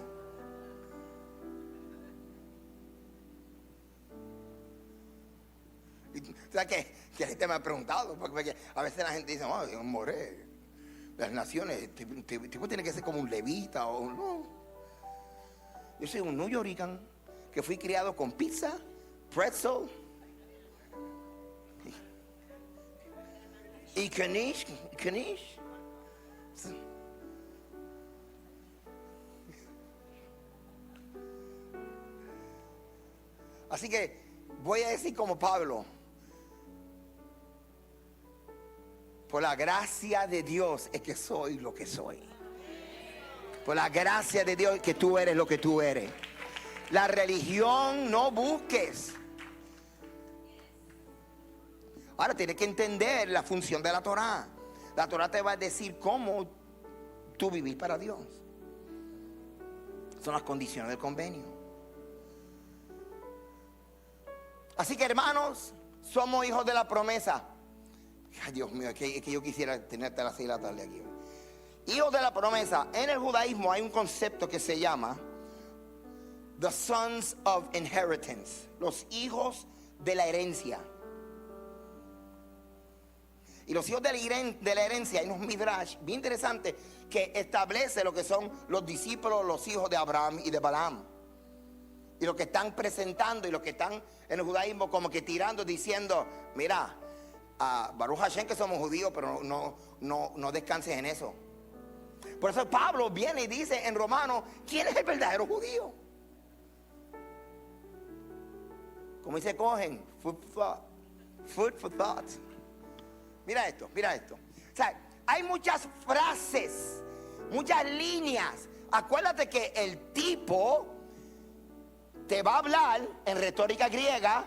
O sea que la gente me ha preguntado, porque a veces la gente dice: oh, Dios, moré, las naciones, tipo tiene que ser como un levita o no. Yo soy un New Yorican que fui criado con pizza, pretzel y knish. Así que voy a decir como Pablo: por la gracia de Dios es que soy lo que soy. Por la gracia de Dios es que tú eres lo que tú eres. La religión no busques. Ahora tienes que entender la función de la Torá. La Torá te va a decir cómo tú vivir para Dios. Son las condiciones del convenio. Así que, hermanos, somos hijos de la promesa. Ay, Dios mío, es que yo quisiera tenerte a las 6 de la tarde aquí. Hijos de la promesa. En el judaísmo hay un concepto que se llama the sons of inheritance, los hijos de la herencia. Y los hijos de la herencia, hay unos midrash bien interesantes que establece lo que son los discípulos, los hijos de Abraham y de Balaam. Y lo que están presentando y lo que están en el judaísmo como que tirando, diciendo, mira, Baruch Hashem que somos judíos, pero no descanses en eso. Por eso Pablo viene y dice en Romanos, ¿quién es el verdadero judío? Como dice Cohen, food for thought. Mira esto. O sea, hay muchas frases, muchas líneas. Acuérdate que el tipo te va a hablar en retórica griega,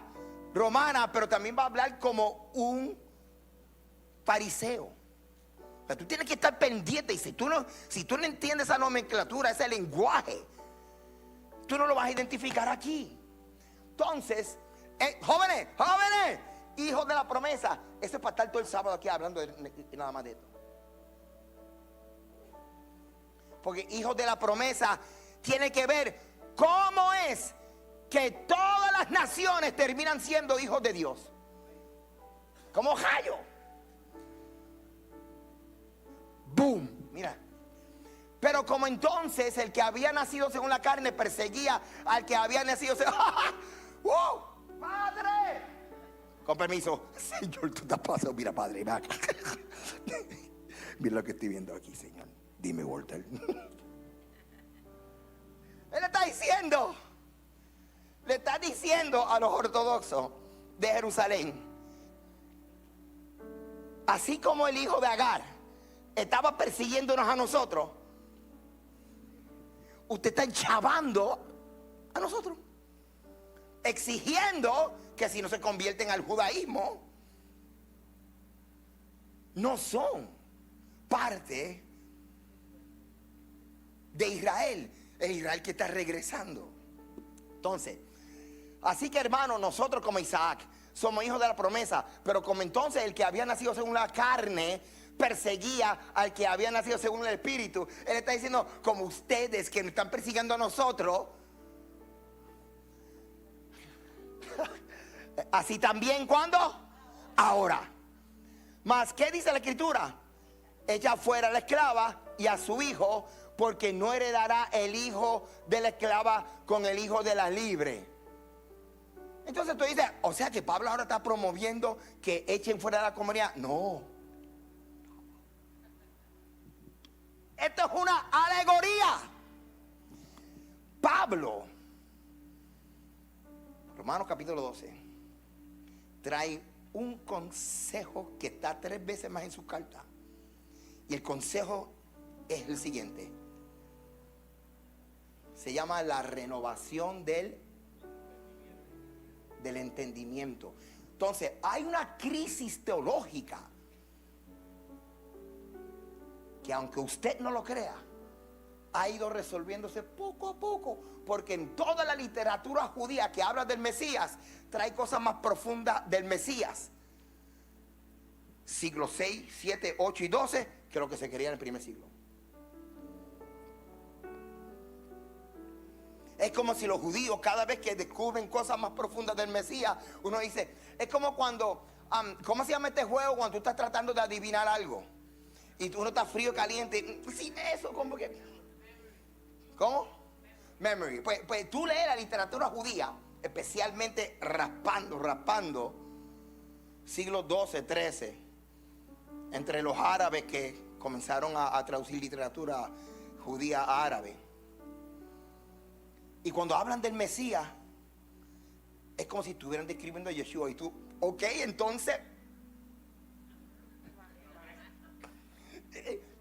romana, pero también va a hablar como un fariseo. O sea, tú tienes que estar pendiente. Y si tú no entiendes esa nomenclatura, ese lenguaje, tú no lo vas a identificar aquí. Entonces, jóvenes, hijos de la promesa. Eso es para estar todo el sábado aquí hablando de nada más de esto. Porque hijos de la promesa tiene que ver cómo es que todas las naciones terminan siendo hijos de Dios. Como Jayo. Boom, mira. Pero como entonces el que había nacido según la carne perseguía al que había nacido según... ¡Wow! ¡Padre! Con permiso. Señor, tú te has pasado. Mira, padre, ven acá. Mira lo que estoy viendo aquí, Señor. Dime, Walter. Él le está diciendo a los ortodoxos de Jerusalén, así como el hijo de Agar estaba persiguiéndonos a nosotros, usted está enchavando a nosotros, exigiendo que si no se convierten al judaísmo, no son parte de Israel, el Israel que está regresando. Entonces, así que hermanos, nosotros como Isaac somos hijos de la promesa, pero como entonces el que había nacido según la carne perseguía al que había nacido según el espíritu, él está diciendo, como ustedes que nos están persiguiendo a nosotros, así también, ¿cuándo? Ahora. Mas, ¿qué dice la escritura? Echa fuera a la esclava y a su hijo, porque no heredará el hijo de la esclava con el hijo de la libre. Entonces tú dices, o sea que Pablo ahora está promoviendo que echen fuera de la comunidad. No. Esto es una alegoría. Pablo, Romanos capítulo 12, trae un consejo que está 3 veces más en su carta. Y el consejo es el siguiente. Se llama la renovación del entendimiento. Entonces, hay una crisis teológica que, aunque usted no lo crea, ha ido resolviéndose poco a poco, porque en toda la literatura judía que habla del Mesías trae cosas más profundas del Mesías. Siglo 6, 7, 8 y 12 que lo que se quería en el primer siglo. Es como si los judíos, cada vez que descubren cosas más profundas del Mesías, uno dice, es como cuando, ¿cómo se llama este juego? Cuando tú estás tratando de adivinar algo y tú no estás frío, caliente, sí, eso, como que, ¿cómo? Memory. Pues tú lees la literatura judía, especialmente raspando, siglo 12, 13, entre los árabes que comenzaron a traducir literatura judía a árabe. Y cuando hablan del Mesías, es como si estuvieran describiendo a Yeshua. Y tú, ok, entonces.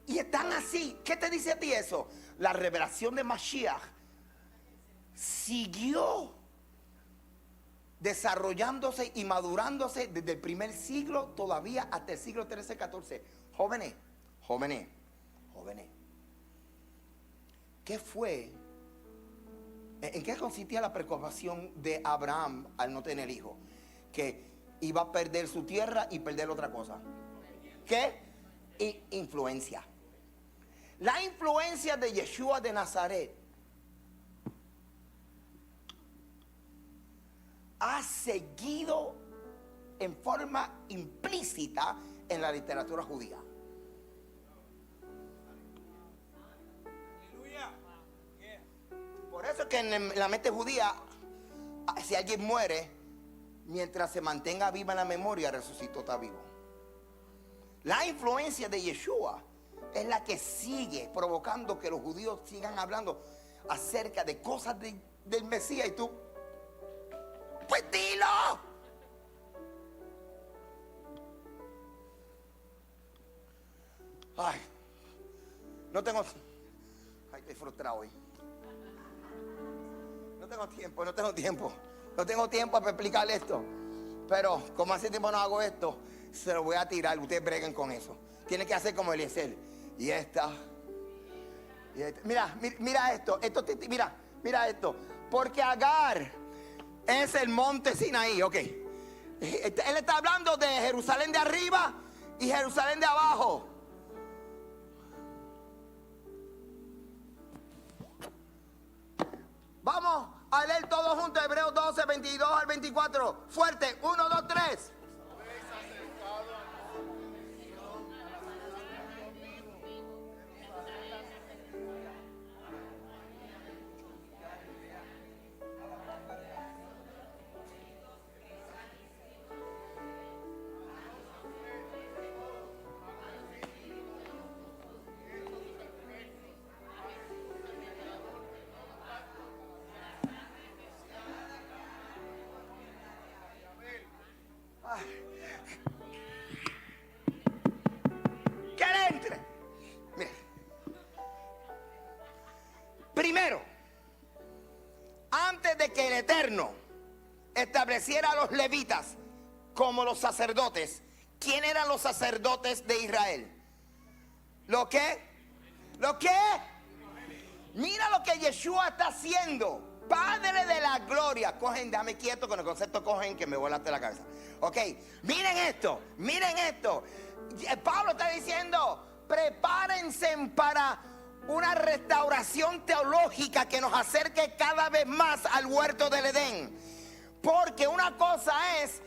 Y están así. ¿Qué te dice a ti eso? La revelación de Mashiach siguió desarrollándose y madurándose desde el primer siglo todavía hasta el siglo 13, 14. Jóvenes. ¿Qué fue? ¿En qué consistía la preocupación de Abraham al no tener hijo? Que iba a perder su tierra y perder otra cosa. ¿Qué? Influencia. La influencia de Yeshua de Nazaret seguido en forma implícita en la literatura judía. Por eso es que en la mente judía, si alguien muere, mientras se mantenga viva en la memoria, resucitó, está vivo. La influencia de Yeshua es la que sigue provocando que los judíos sigan hablando acerca de cosas del Mesías. Y tú, pues dilo. Ay, no tengo. Ay, estoy frustrado hoy. No tengo tiempo para explicarle esto. Pero como hace tiempo no hago esto, se lo voy a tirar. Ustedes breguen con eso. Tienen que hacer como Eliezer. Y esta. Mira esto. Mira esto. Porque Agar es el monte Sinaí. Ok. Él está hablando de Jerusalén de arriba y Jerusalén de abajo. Vamos a leer todos juntos Hebreos 12, 22 al 24. Fuerte, 1, 2, 3. Primero, antes de que el Eterno estableciera a los levitas como los sacerdotes, ¿quién eran los sacerdotes de Israel? ¿Lo qué? Mira lo que Yeshua está haciendo. Padre de la gloria. Cogen, dame quieto con el concepto cogen que me volaste la cabeza. Ok, miren esto. Pablo está diciendo, prepárense para una restauración teológica que nos acerque cada vez más al huerto del Edén. Porque una cosa es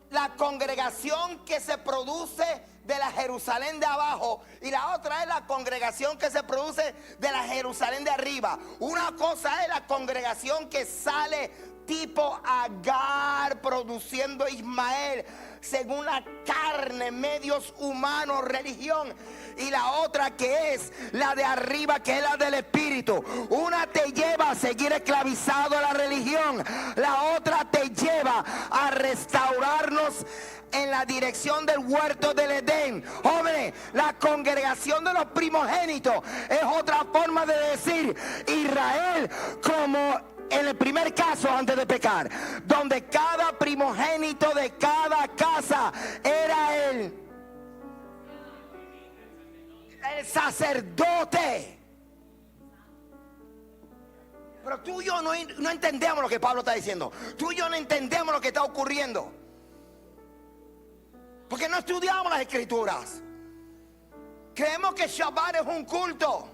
la congregación que se produce de la Jerusalén de abajo y la otra es la congregación que se produce de la Jerusalén de arriba. Una cosa es la congregación que sale tipo Agar produciendo Ismael según la carne, medios humanos, religión, y la otra que es la de arriba, que es la del espíritu. Una te lleva a seguir esclavizado a la religión, la otra te lleva a restaurarnos en la dirección del huerto del Edén. Jóvenes, la congregación de los primogénitos es otra forma de decir Israel, como en el primer caso antes de pecar, donde cada primogénito de cada casa era el sacerdote. Pero tú y yo no entendemos lo que Pablo está diciendo. Tú y yo no entendemos lo que está ocurriendo, porque no estudiamos las escrituras. Creemos que Shabbat es un culto.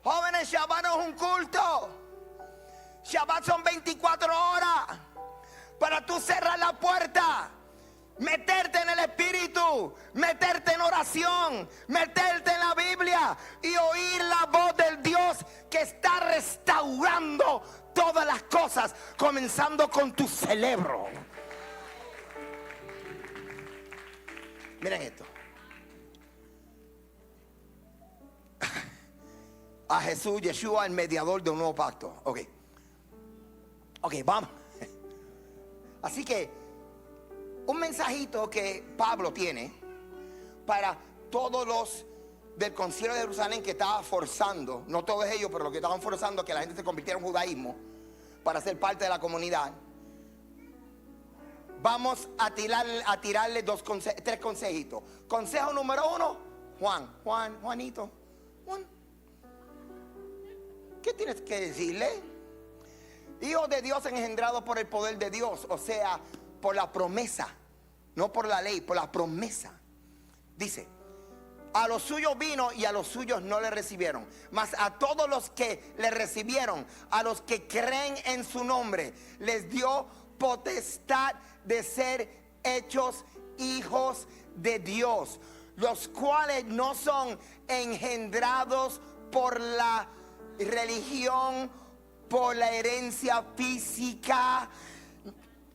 Jóvenes, Shabbat no es un culto. Shabbat son 24 horas para tú cerrar la puerta, meterte en el espíritu, meterte en oración, meterte en la Biblia y oír la voz del Dios que está restaurando todas las cosas, comenzando con tu cerebro. Miren esto. A Jesús, Yeshua, el mediador de un nuevo pacto. Ok, vamos. Así que un mensajito que Pablo tiene para todos los del concilio de Jerusalén que estaba forzando, no todos ellos, pero los que estaban forzando que la gente se convirtiera en judaísmo para ser parte de la comunidad. Vamos a tirarle tres consejitos. Consejo número 1, Juanito. ¿Qué tienes que decirle? Hijo de Dios engendrado por el poder de Dios, o sea, por la promesa, no por la ley, por la promesa. Dice, A los suyos vino y a los suyos no le recibieron. Mas a todos los que le recibieron, a los que creen en su nombre, les dio potestad de ser hechos hijos de Dios, los cuales no son engendrados por la religión, por la herencia física,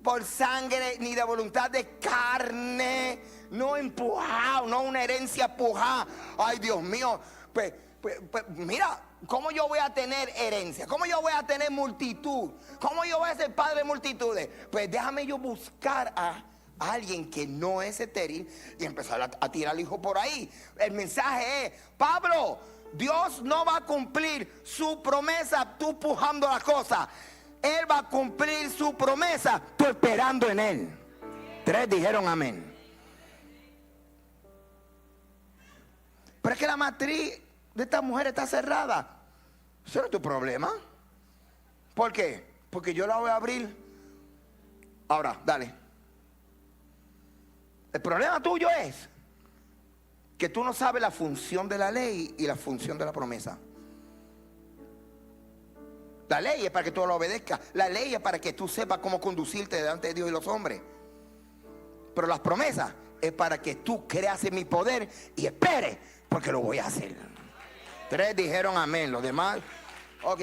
por sangre, ni de voluntad de carne, no empujado, no una herencia empujada. Ay, Dios mío, pues mira, ¿cómo yo voy a tener herencia? ¿Cómo yo voy a tener multitud? ¿Cómo yo voy a ser padre de multitudes? Pues déjame yo buscar a alguien que no es estéril y empezar a tirar al hijo por ahí. El mensaje es: Pablo, Dios no va a cumplir su promesa tú pujando las cosas. Él va a cumplir su promesa tú esperando en Él. 3 dijeron amén. Pero es que la matriz de esta mujer está cerrada. Eso no es tu problema. ¿Por qué? Porque yo la voy a abrir. Ahora, dale. El problema tuyo es que tú no sabes la función de la ley y la función de la promesa. La ley es para que tú la obedezcas. La ley es para que tú sepas cómo conducirte delante de Dios y los hombres. Pero las promesas es para que tú creas en mi poder y esperes, porque lo voy a hacer. 3 dijeron amén. Los demás, ok.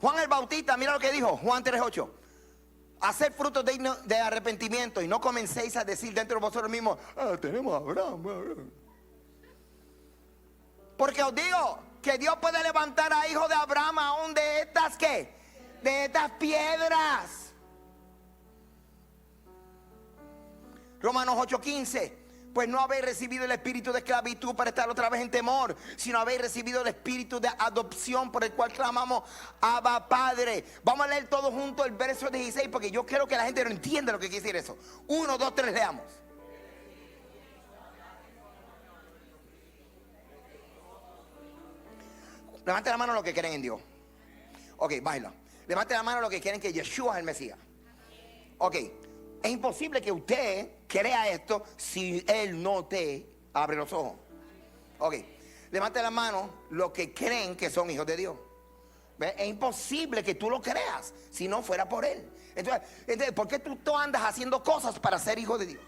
Juan el Bautista, mira lo que dijo, Juan 3:8. Hacer frutos de arrepentimiento y no comencéis a decir dentro de vosotros mismos: tenemos a Abraham. Porque os digo que Dios puede levantar a hijos de Abraham aún de estas, ¿qué? De estas piedras. Romanos 8:15. Pues no habéis recibido el espíritu de esclavitud para estar otra vez en temor, sino habéis recibido el espíritu de adopción por el cual clamamos: Abba, Padre. Vamos a leer todos juntos el verso 16, porque yo quiero que la gente no entienda lo que quiere decir eso. 1, 2, 3, leamos. Levante la mano los que creen en Dios. Ok, bájalo. Levante la mano los que creen que Yeshua es el Mesías. Ok. Es imposible que usted crea esto si Él no te abre los ojos. Ok. Levante la mano los que creen que son hijos de Dios. ¿Ves? Es imposible que tú lo creas si no fuera por Él. Entonces, ¿por qué tú andas haciendo cosas para ser hijo de Dios?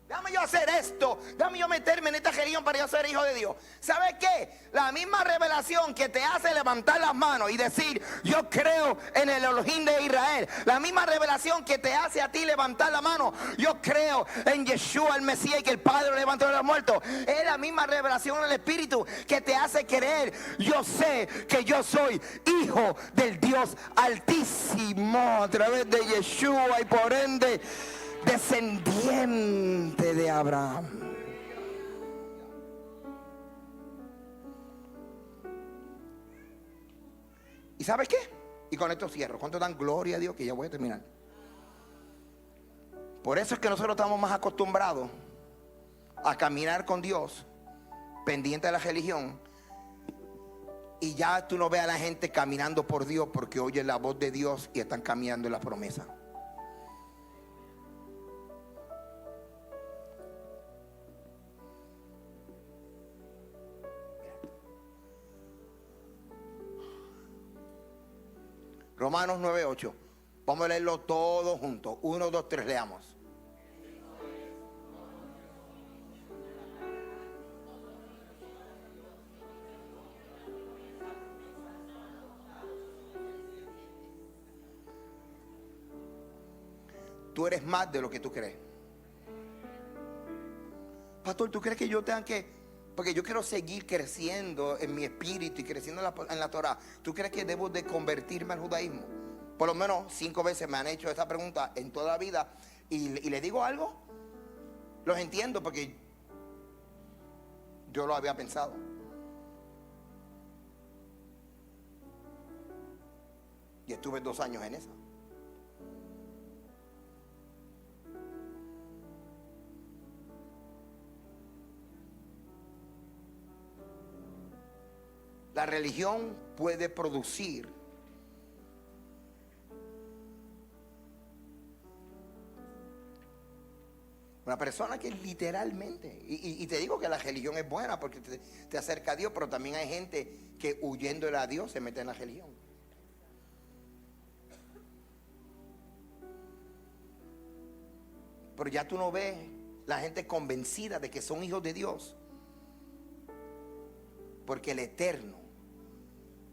Déjame yo hacer esto, déjame yo meterme en esta religión para yo ser hijo de Dios. ¿Sabes qué? La misma revelación que te hace levantar las manos y decir: yo creo en el Elohim de Israel. La misma revelación que te hace a ti levantar la mano: yo creo en Yeshua el Mesías y que el Padre lo levantó de los muertos. Es la misma revelación del Espíritu que te hace creer: yo sé que yo soy hijo del Dios Altísimo a través de Yeshua y por ende descendiente de Abraham. ¿Y sabes qué? Y con esto cierro. ¿Cuánto dan gloria a Dios? Que ya voy a terminar. Por eso es que nosotros estamos más acostumbrados a caminar con Dios, pendiente de la religión, y ya tú no ves a la gente caminando por Dios porque oyen la voz de Dios y están caminando en la promesa. Romanos 9:8. Vamos a leerlo todos juntos. 1, 2, 3, leamos. Tú eres más de lo que tú crees. Pastor, ¿tú crees que yo tenga que...? Porque yo quiero seguir creciendo en mi espíritu y creciendo en la Torah. ¿Tú crees que debo de convertirme al judaísmo? Por lo menos 5 veces me han hecho esta pregunta en toda la vida. Y le digo algo. Los entiendo porque yo lo había pensado. Y estuve 2 años en esa. La religión puede producir Una persona que literalmente, y te digo que la religión es buena porque te acerca a Dios, pero también hay gente que huyéndole a Dios se mete en la religión. Pero ya tú no ves la gente convencida de que son hijos de Dios. Porque el Eterno,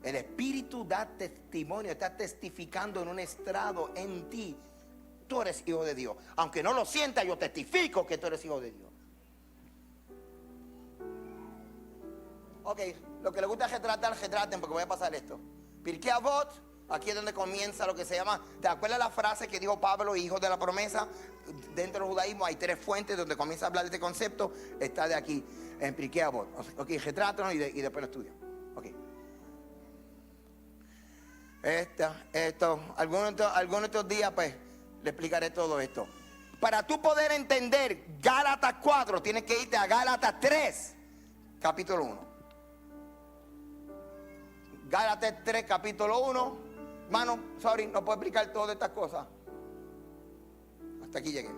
el Espíritu da testimonio, está testificando en un estrado en ti. Tú eres hijo de Dios. Aunque no lo sientas, yo testifico que tú eres hijo de Dios. Ok, lo que le gusta retratar, retraten, porque voy a pasar esto. Pirkei Avot, aquí es donde comienza lo que se llama. ¿Te acuerdas la frase que dijo Pablo, hijo de la promesa? Dentro del judaísmo hay 3 fuentes donde comienza a hablar de este concepto. Está de aquí, en Pirkei Avot. Ok, retrátanos y después lo estudian. Ok. Algunos de estos días, pues, le explicaré todo esto. Para tú poder entender Gálatas 4, tienes que irte a Gálatas 3, capítulo 1. Gálatas 3, capítulo 1. Hermano, sorry, no puedo explicar todas estas cosas. Hasta aquí llegué.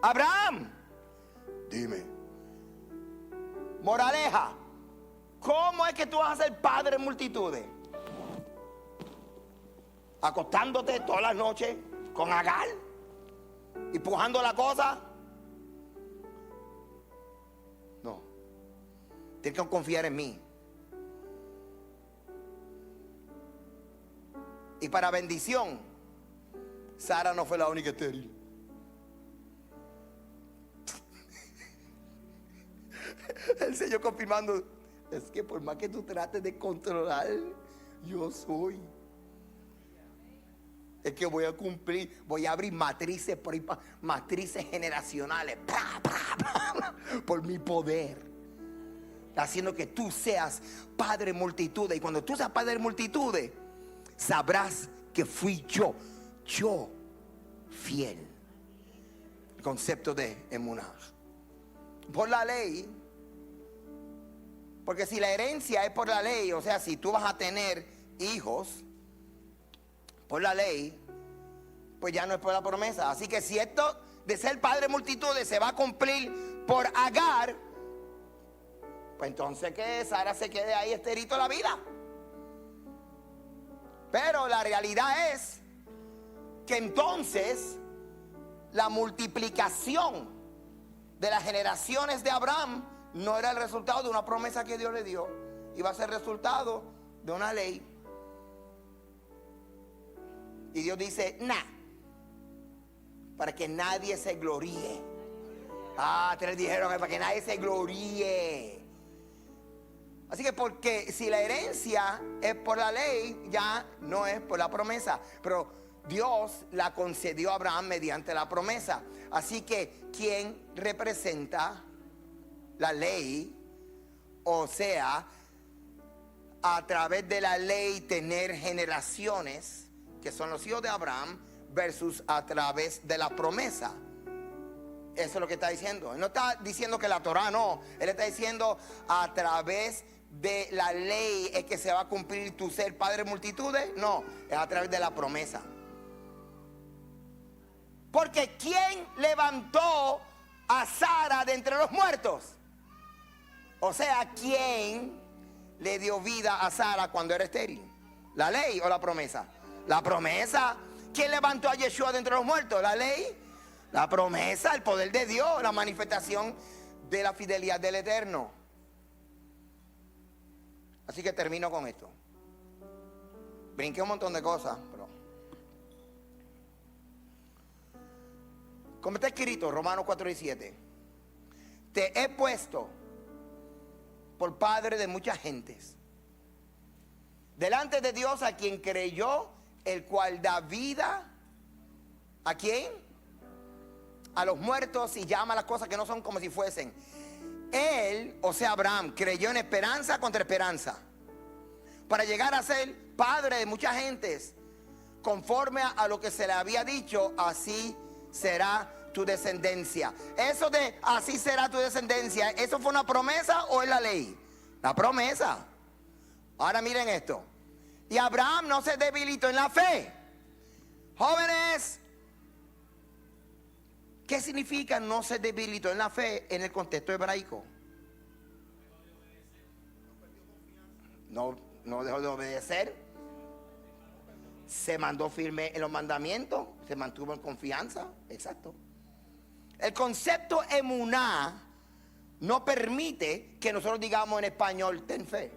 Abraham, dime. Moraleja, ¿cómo es que tú vas a ser padre de multitudes? Acostándote todas las noches con Agar y pujando la cosa. No. Tienes que confiar en mí. Y para bendición, Sara no fue la única estéril. El Señor confirmando, es que por más que tú trates de controlar, yo soy. Es que voy a cumplir, voy a abrir matrices por ahí, matrices generacionales, por mi poder, haciendo que tú seas padre de multitudes. Y cuando tú seas padre de multitudes, sabrás que fui yo fiel. El concepto de emuná. Por la ley, porque si la herencia es por la ley, o sea, si tú vas a tener hijos por la ley, pues ya no es por la promesa. Así que si esto de ser padre de multitudes se va a cumplir por Agar, pues entonces que Sara se quede ahí estéril toda la vida. Pero la realidad es que entonces la multiplicación de las generaciones de Abraham no era el resultado de una promesa que Dios le dio, iba a ser resultado de una ley. Y Dios dice, para que nadie se gloríe. Te les dijeron, para que nadie se gloríe. Así que porque si la herencia es por la ley, ya no es por la promesa. Pero Dios la concedió a Abraham mediante la promesa. Así que, ¿quién representa la ley? O sea, a través de la ley tener generaciones, que son los hijos de Abraham, versus a través de la promesa. Eso es lo que está diciendo. Él no está diciendo que la Torah no. Él está diciendo a través de la ley es que se va a cumplir tu ser padre de multitudes. No, es a través de la promesa. Porque ¿quién levantó a Sara de entre los muertos? O sea, ¿quién le dio vida a Sara cuando era estéril? ¿La ley o la promesa? La promesa. ¿Quién levantó a Yeshua de entre los muertos? ¿La ley? La promesa, el poder de Dios, la manifestación de la fidelidad del Eterno. Así que termino con esto. Brinqué un montón de cosas, pero como está escrito, Romanos 4:17, te he puesto por padre de muchas gentes, delante de Dios a quien creyó, el cual da vida. ¿A quién? A los muertos y llama a las cosas que no son como si fuesen. Él, o sea Abraham, creyó en esperanza contra esperanza, para llegar a ser padre de muchas gentes, conforme a lo que se le había dicho, así será tu descendencia. Eso de así será tu descendencia, ¿eso fue una promesa o es la ley? La promesa. Ahora miren esto. Y Abraham no se debilitó en la fe Jóvenes, ¿qué significa no se debilitó en la fe en el contexto hebraico? No dejó de obedecer. Se mandó firme en los mandamientos. Se mantuvo en confianza. Exacto. El concepto emuná no permite que nosotros digamos en español ten fe.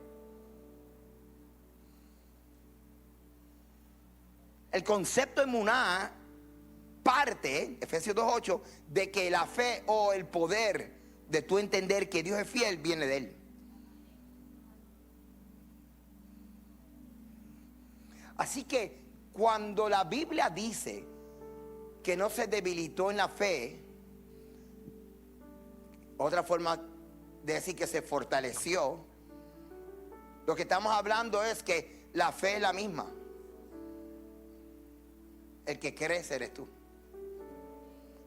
El concepto emuná parte, Efesios 2:8, de que la fe o el poder de tú entender que Dios es fiel viene de Él. Así que cuando la Biblia dice que no se debilitó en la fe, otra forma de decir que se fortaleció, lo que estamos hablando es que la fe es la misma. El que crece eres tú.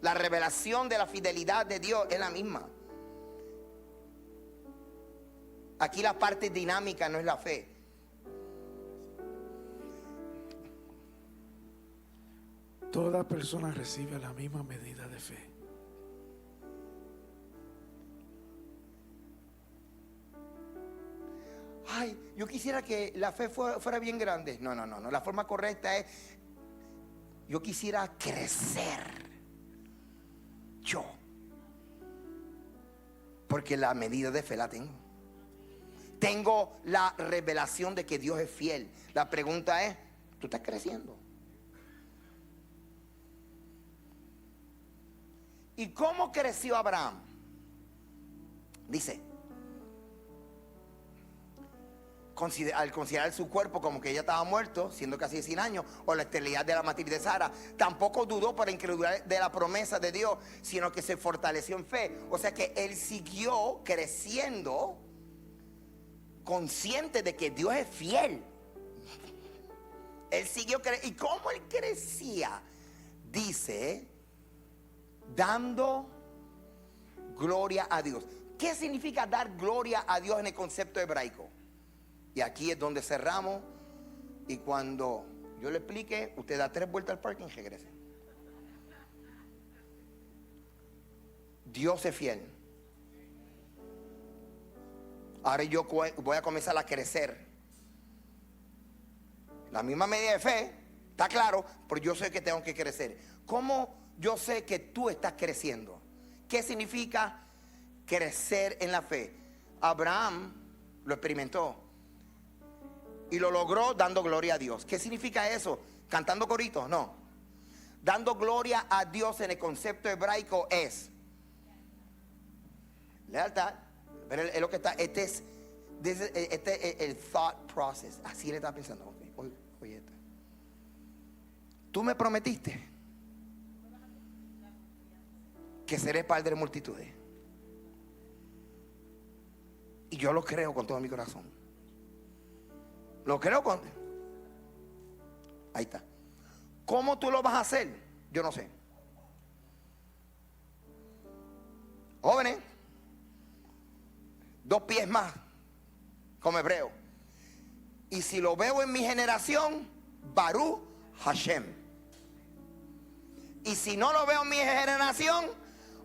La revelación de la fidelidad de Dios es la misma. Aquí la parte dinámica no es la fe. Toda persona recibe la misma medida de fe. Ay, yo quisiera que la fe fuera bien grande. No. La forma correcta es: yo quisiera crecer. Yo. Porque la medida de fe la tengo. Tengo la revelación de que Dios es fiel. La pregunta es: ¿tú estás creciendo? ¿Y cómo creció Abraham? Dice, al considerar su cuerpo como que ella estaba muerto, siendo casi de 100 años, o la esterilidad de la matriz de Sara, tampoco dudó por la incredulidad de la promesa de Dios, sino que se fortaleció en fe. O sea que él siguió creciendo, consciente de que Dios es fiel. Él siguió creciendo. ¿Y cómo él crecía? Dice, dando gloria a Dios. ¿Qué significa dar gloria a Dios en el concepto hebraico? Y aquí es donde cerramos. Y cuando yo le explique, usted da 3 vueltas al parking y regrese. Dios es fiel. Ahora yo voy a comenzar a crecer. La misma medida de fe, está claro, pero yo sé que tengo que crecer. ¿Cómo yo sé que tú estás creciendo? ¿Qué significa crecer en la fe? Abraham lo experimentó y lo logró dando gloria a Dios. ¿Qué significa eso? ¿Cantando coritos? No. Dando gloria a Dios en el concepto hebraico es lealtad. Pero es lo que está, este es el thought process. Así le está pensando. Oye, tú me prometiste que seré padre de multitudes. Y yo lo creo con todo mi corazón. Lo creo con... Ahí está. ¿Cómo tú lo vas a hacer? Yo no sé. Jóvenes, 2 pies más como hebreo. Y si lo veo en mi generación, Baruch Hashem. Y si no lo veo en mi generación,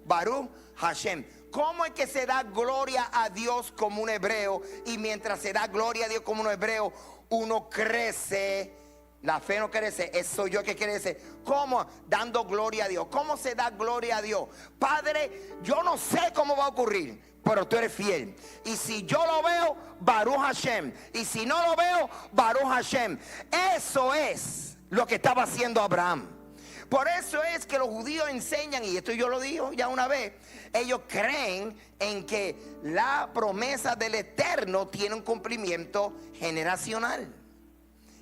Baruch Hashem. ¿Cómo es que se da gloria a Dios como un hebreo? Y mientras se da gloria a Dios como un hebreo, uno crece. La fe no crece, soy yo que crece. ¿Cómo? Dando gloria a Dios. ¿Cómo se da gloria a Dios? Padre, yo no sé cómo va a ocurrir, pero tú eres fiel. Y si yo lo veo, Baruch Hashem. Y si no lo veo, Baruch Hashem. Eso es lo que estaba haciendo Abraham. Por eso es que los judíos enseñan, y esto yo lo digo ya una vez, ellos creen en que la promesa del Eterno tiene un cumplimiento generacional.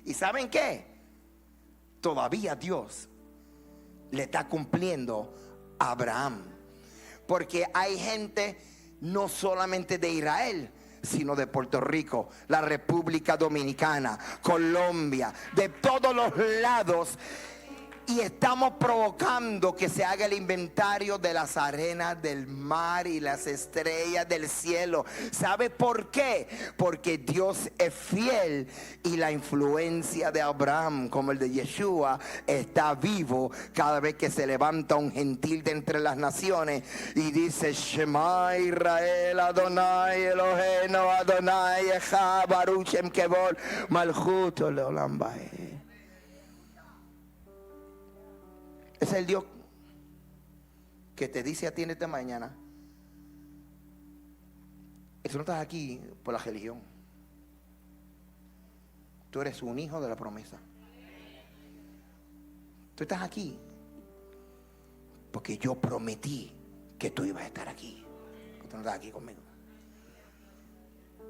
¿Y saben qué? Todavía Dios le está cumpliendo a Abraham. Porque hay gente no solamente de Israel, sino de Puerto Rico, la República Dominicana, Colombia, de todos los lados. y estamos provocando que se haga el inventario de las arenas del mar y las estrellas del cielo. ¿Sabe por qué? Porque Dios es fiel y la influencia de Abraham, como el de Yeshua, está vivo cada vez que se levanta un gentil de entre las naciones y dice: Shema Israel Adonai Eloheinu Adonai Echad Baruch Shem Kevod Malchut Leolam Vaed. Es el Dios que te dice a ti en esta mañana: tú no estás aquí por la religión. Tú eres un hijo de la promesa. Tú estás aquí porque yo prometí que tú ibas a estar aquí. Tú no estás aquí conmigo.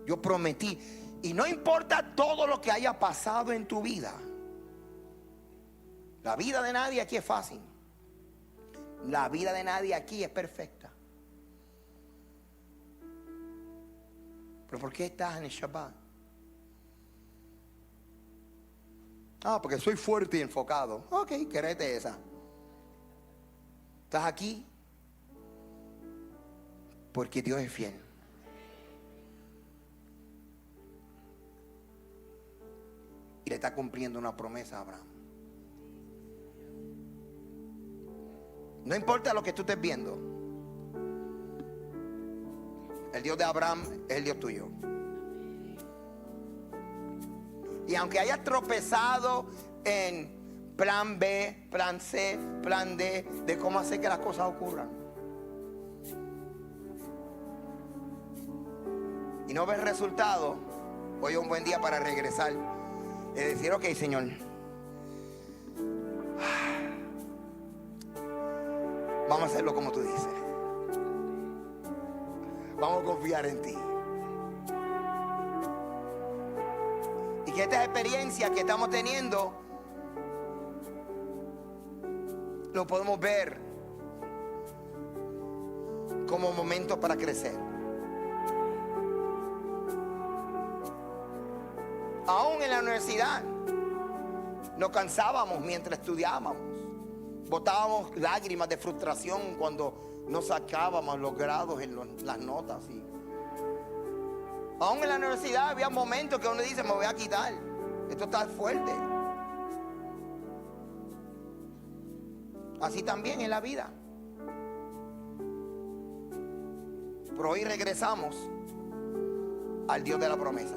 Yo prometí. Y no importa todo lo que haya pasado en tu vida. La vida de nadie aquí es fácil. La vida de nadie aquí es perfecta. ¿Pero por qué estás en el Shabbat? Porque soy fuerte y enfocado. Ok, querete esa. Estás aquí porque Dios es fiel. Y le está cumpliendo una promesa a Abraham. No importa lo que tú estés viendo. El Dios de Abraham es el Dios tuyo. Y aunque hayas tropezado en plan B, plan C, plan D, de cómo hacer que las cosas ocurran, y no ves resultado, hoy es un buen día para regresar y decir: ok, Señor, vamos a hacerlo como tú dices. Vamos a confiar en ti. Y que estas experiencias que estamos teniendo lo podemos ver como momentos para crecer. Aún en la universidad nos cansábamos mientras estudiábamos. Botábamos lágrimas de frustración cuando no sacábamos los grados en las notas. Y aún en la universidad había momentos que uno dice: me voy a quitar, esto está fuerte. Así también en la vida. Pero hoy regresamos al Dios de la promesa.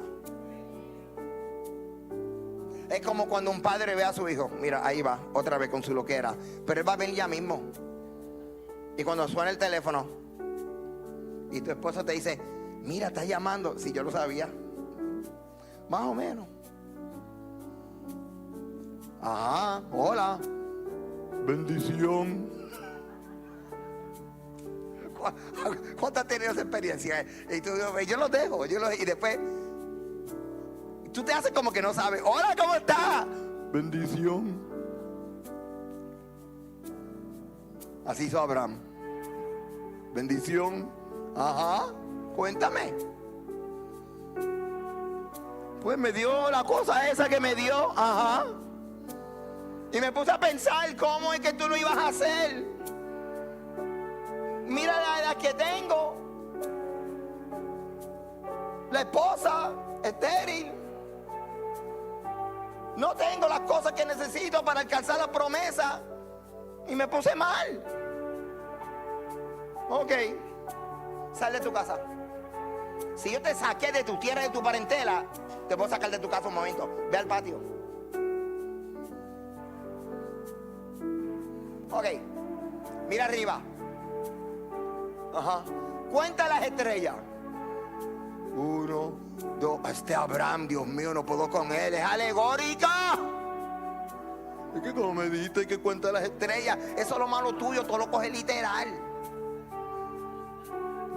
Es como cuando un padre ve a su hijo: mira, ahí va, otra vez con su loquera. Pero él va a venir ya mismo. Y cuando suena el teléfono y tu esposa te dice: mira, está llamando. Si yo lo sabía. Más o menos. Ajá, hola. Bendición. ¿Cuántas has tenido esa experiencia? Y tú, yo los dejo. Y después tú te haces como que no sabes. Hola, ¿cómo estás? Bendición. Así hizo Abraham. Bendición. Ajá. Cuéntame. Pues me dio la cosa esa que me dio. Ajá. Y me puse a pensar cómo es que tú lo ibas a hacer. Mira la edad que tengo. La esposa estéril. No tengo las cosas que necesito para alcanzar la promesa. Y me puse mal. Ok. Sal de tu casa. Si yo te saqué de tu tierra, de tu parentela, te puedo sacar de tu casa un momento. Ve al patio. Ok. Mira arriba. Ajá. Cuenta las estrellas. 1, 2. Este Abraham, Dios mío, no puedo con él. Es alegórica. Es que como me dijiste que cuenta las estrellas, eso es lo malo tuyo, todo lo coge literal.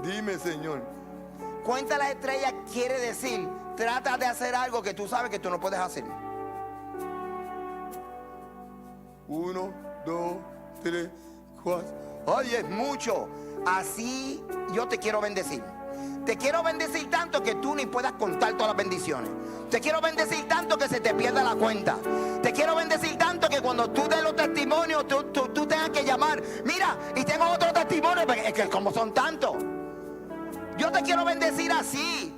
Dime, Señor. Cuenta las estrellas quiere decir: trata de hacer algo que tú sabes que tú no puedes hacer. 1, 2, 3, 4. Ay, es mucho. Así yo te quiero bendecir. Te quiero bendecir tanto que tú ni puedas contar todas las bendiciones. Te quiero bendecir tanto que se te pierda la cuenta. Te quiero bendecir tanto que cuando tú des los testimonios, tú tengas que llamar. Mira, y tengo otro testimonio, porque es que como son tantos. Yo te quiero bendecir así.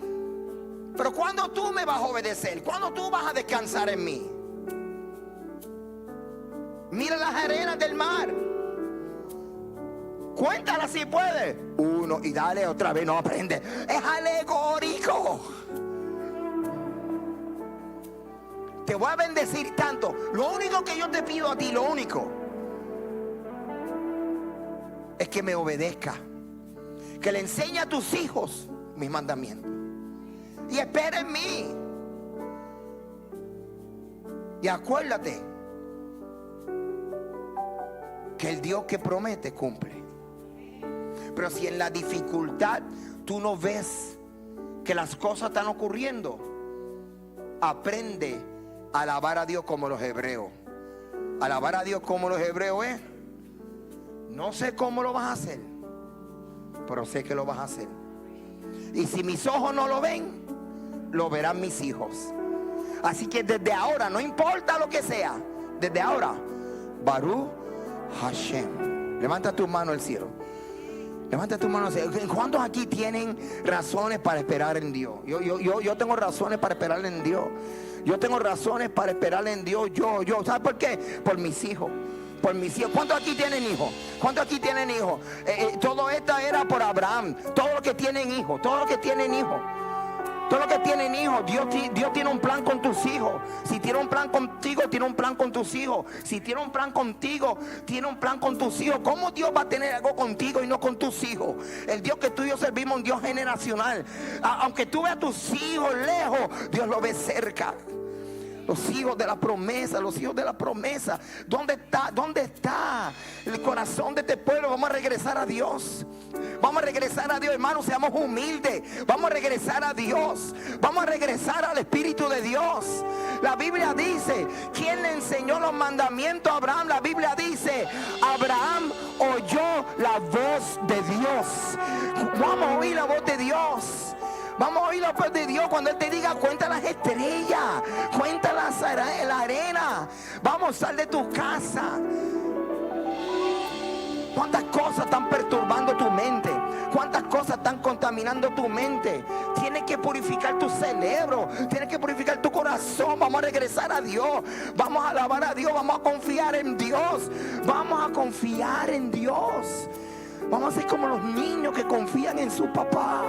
Pero ¿cuándo tú me vas a obedecer? ¿Cuándo tú vas a descansar en mí? Mira las arenas del mar. Cuéntala si puedes. Uno, y dale otra vez, no aprende. Es alegórico. Te voy a bendecir tanto. Lo único que yo te pido a ti, lo único, es que me obedezca. Que le enseñe a tus hijos mis mandamientos. Y espera en mí. Y acuérdate que el Dios que promete cumple. Pero si en la dificultad tú no ves que las cosas están ocurriendo, aprende a alabar a Dios como los hebreos. Alabar a Dios como los hebreos es: no sé cómo lo vas a hacer, pero sé que lo vas a hacer. Y si mis ojos no lo ven, lo verán mis hijos. Así que desde ahora, no importa lo que sea, desde ahora, Baruch Hashem. Levanta tu mano al cielo. Levanta tu mano al cielo. ¿Cuántos aquí tienen razones para esperar en Dios? Yo tengo razones para esperar en Dios. Yo tengo razones para esperar en Dios. Yo. ¿Sabes por qué? Por mis hijos. Por mis hijos. ¿Cuántos aquí tienen hijos? ¿Cuántos aquí tienen hijos? Todo esto era por Abraham. Todos los que tienen hijos. Todos los que tienen hijos. Todos los que tienen hijos, Dios tiene un plan con tus hijos. Si tiene un plan contigo, tiene un plan con tus hijos. Si tiene un plan contigo, tiene un plan con tus hijos. ¿Cómo Dios va a tener algo contigo y no con tus hijos? El Dios que tú y yo servimos, un Dios generacional. Aunque tú veas a tus hijos lejos, Dios lo ve cerca. Los hijos de la promesa, los hijos de la promesa. ¿Dónde está el corazón de este pueblo? Vamos a regresar a Dios. Vamos a regresar a Dios, hermanos. Seamos humildes. Vamos a regresar a Dios. Vamos a regresar al Espíritu de Dios. La Biblia dice: ¿quién le enseñó los mandamientos a Abraham? La Biblia dice: Abraham oyó la voz de Dios. Vamos a oír la voz de Dios. Vamos a oír la voz de Dios cuando Él te diga: cuenta las estrellas, cuenta la arena. Vamos, sal de tu casa. ¿Cuántas cosas están perturbando tu mente? ¿Cuántas cosas están contaminando tu mente? Tienes que purificar tu cerebro. Tienes que purificar tu corazón. Vamos a regresar a Dios. Vamos a alabar a Dios. Vamos a confiar en Dios. Vamos a confiar en Dios. Vamos a ser como los niños que confían en su papá.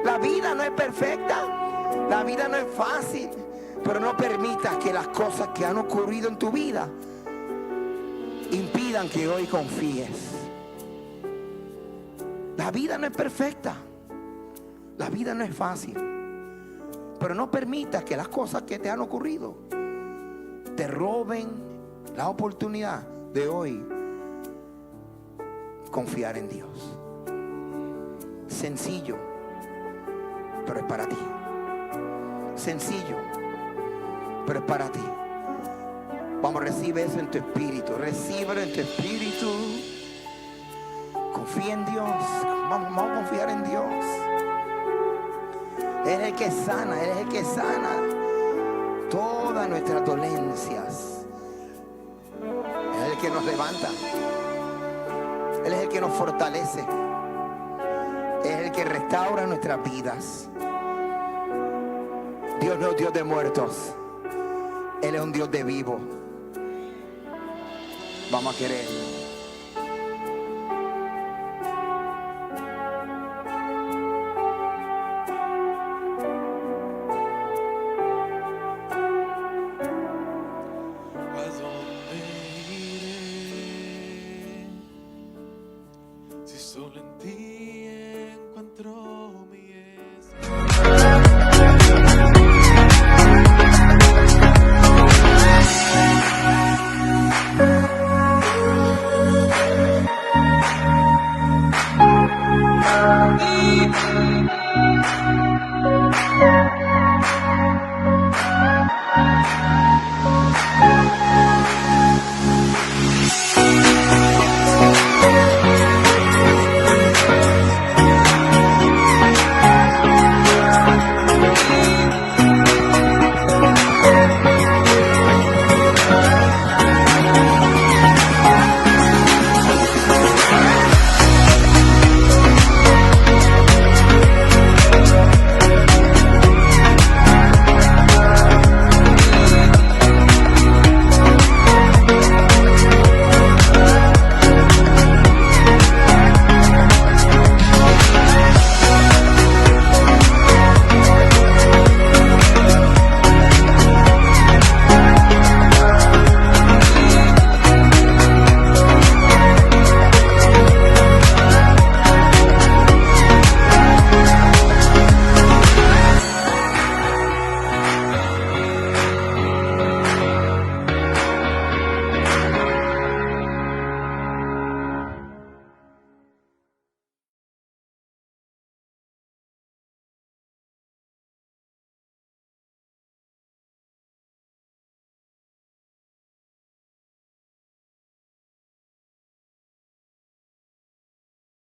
La vida no es perfecta. La vida no es fácil. Pero no permitas que las cosas que han ocurrido en tu vida impidan que hoy confíes. La vida no es perfecta. La vida no es fácil. Pero no permitas que las cosas que te han ocurrido te roben la oportunidad de hoy confiar en Dios. Sencillo, pero es para ti. Sencillo, pero es para ti. Vamos, recibe eso en tu espíritu. Recíbelo en tu espíritu. Confía en Dios. Vamos a confiar en Dios. Él es el que sana. Él es el que sana todas nuestras dolencias. Él es el que nos levanta. Él es el que nos fortalece. Él es el que restaura nuestras vidas. Dios no es Dios de muertos. Él es un Dios de vivos. Vamos a querer.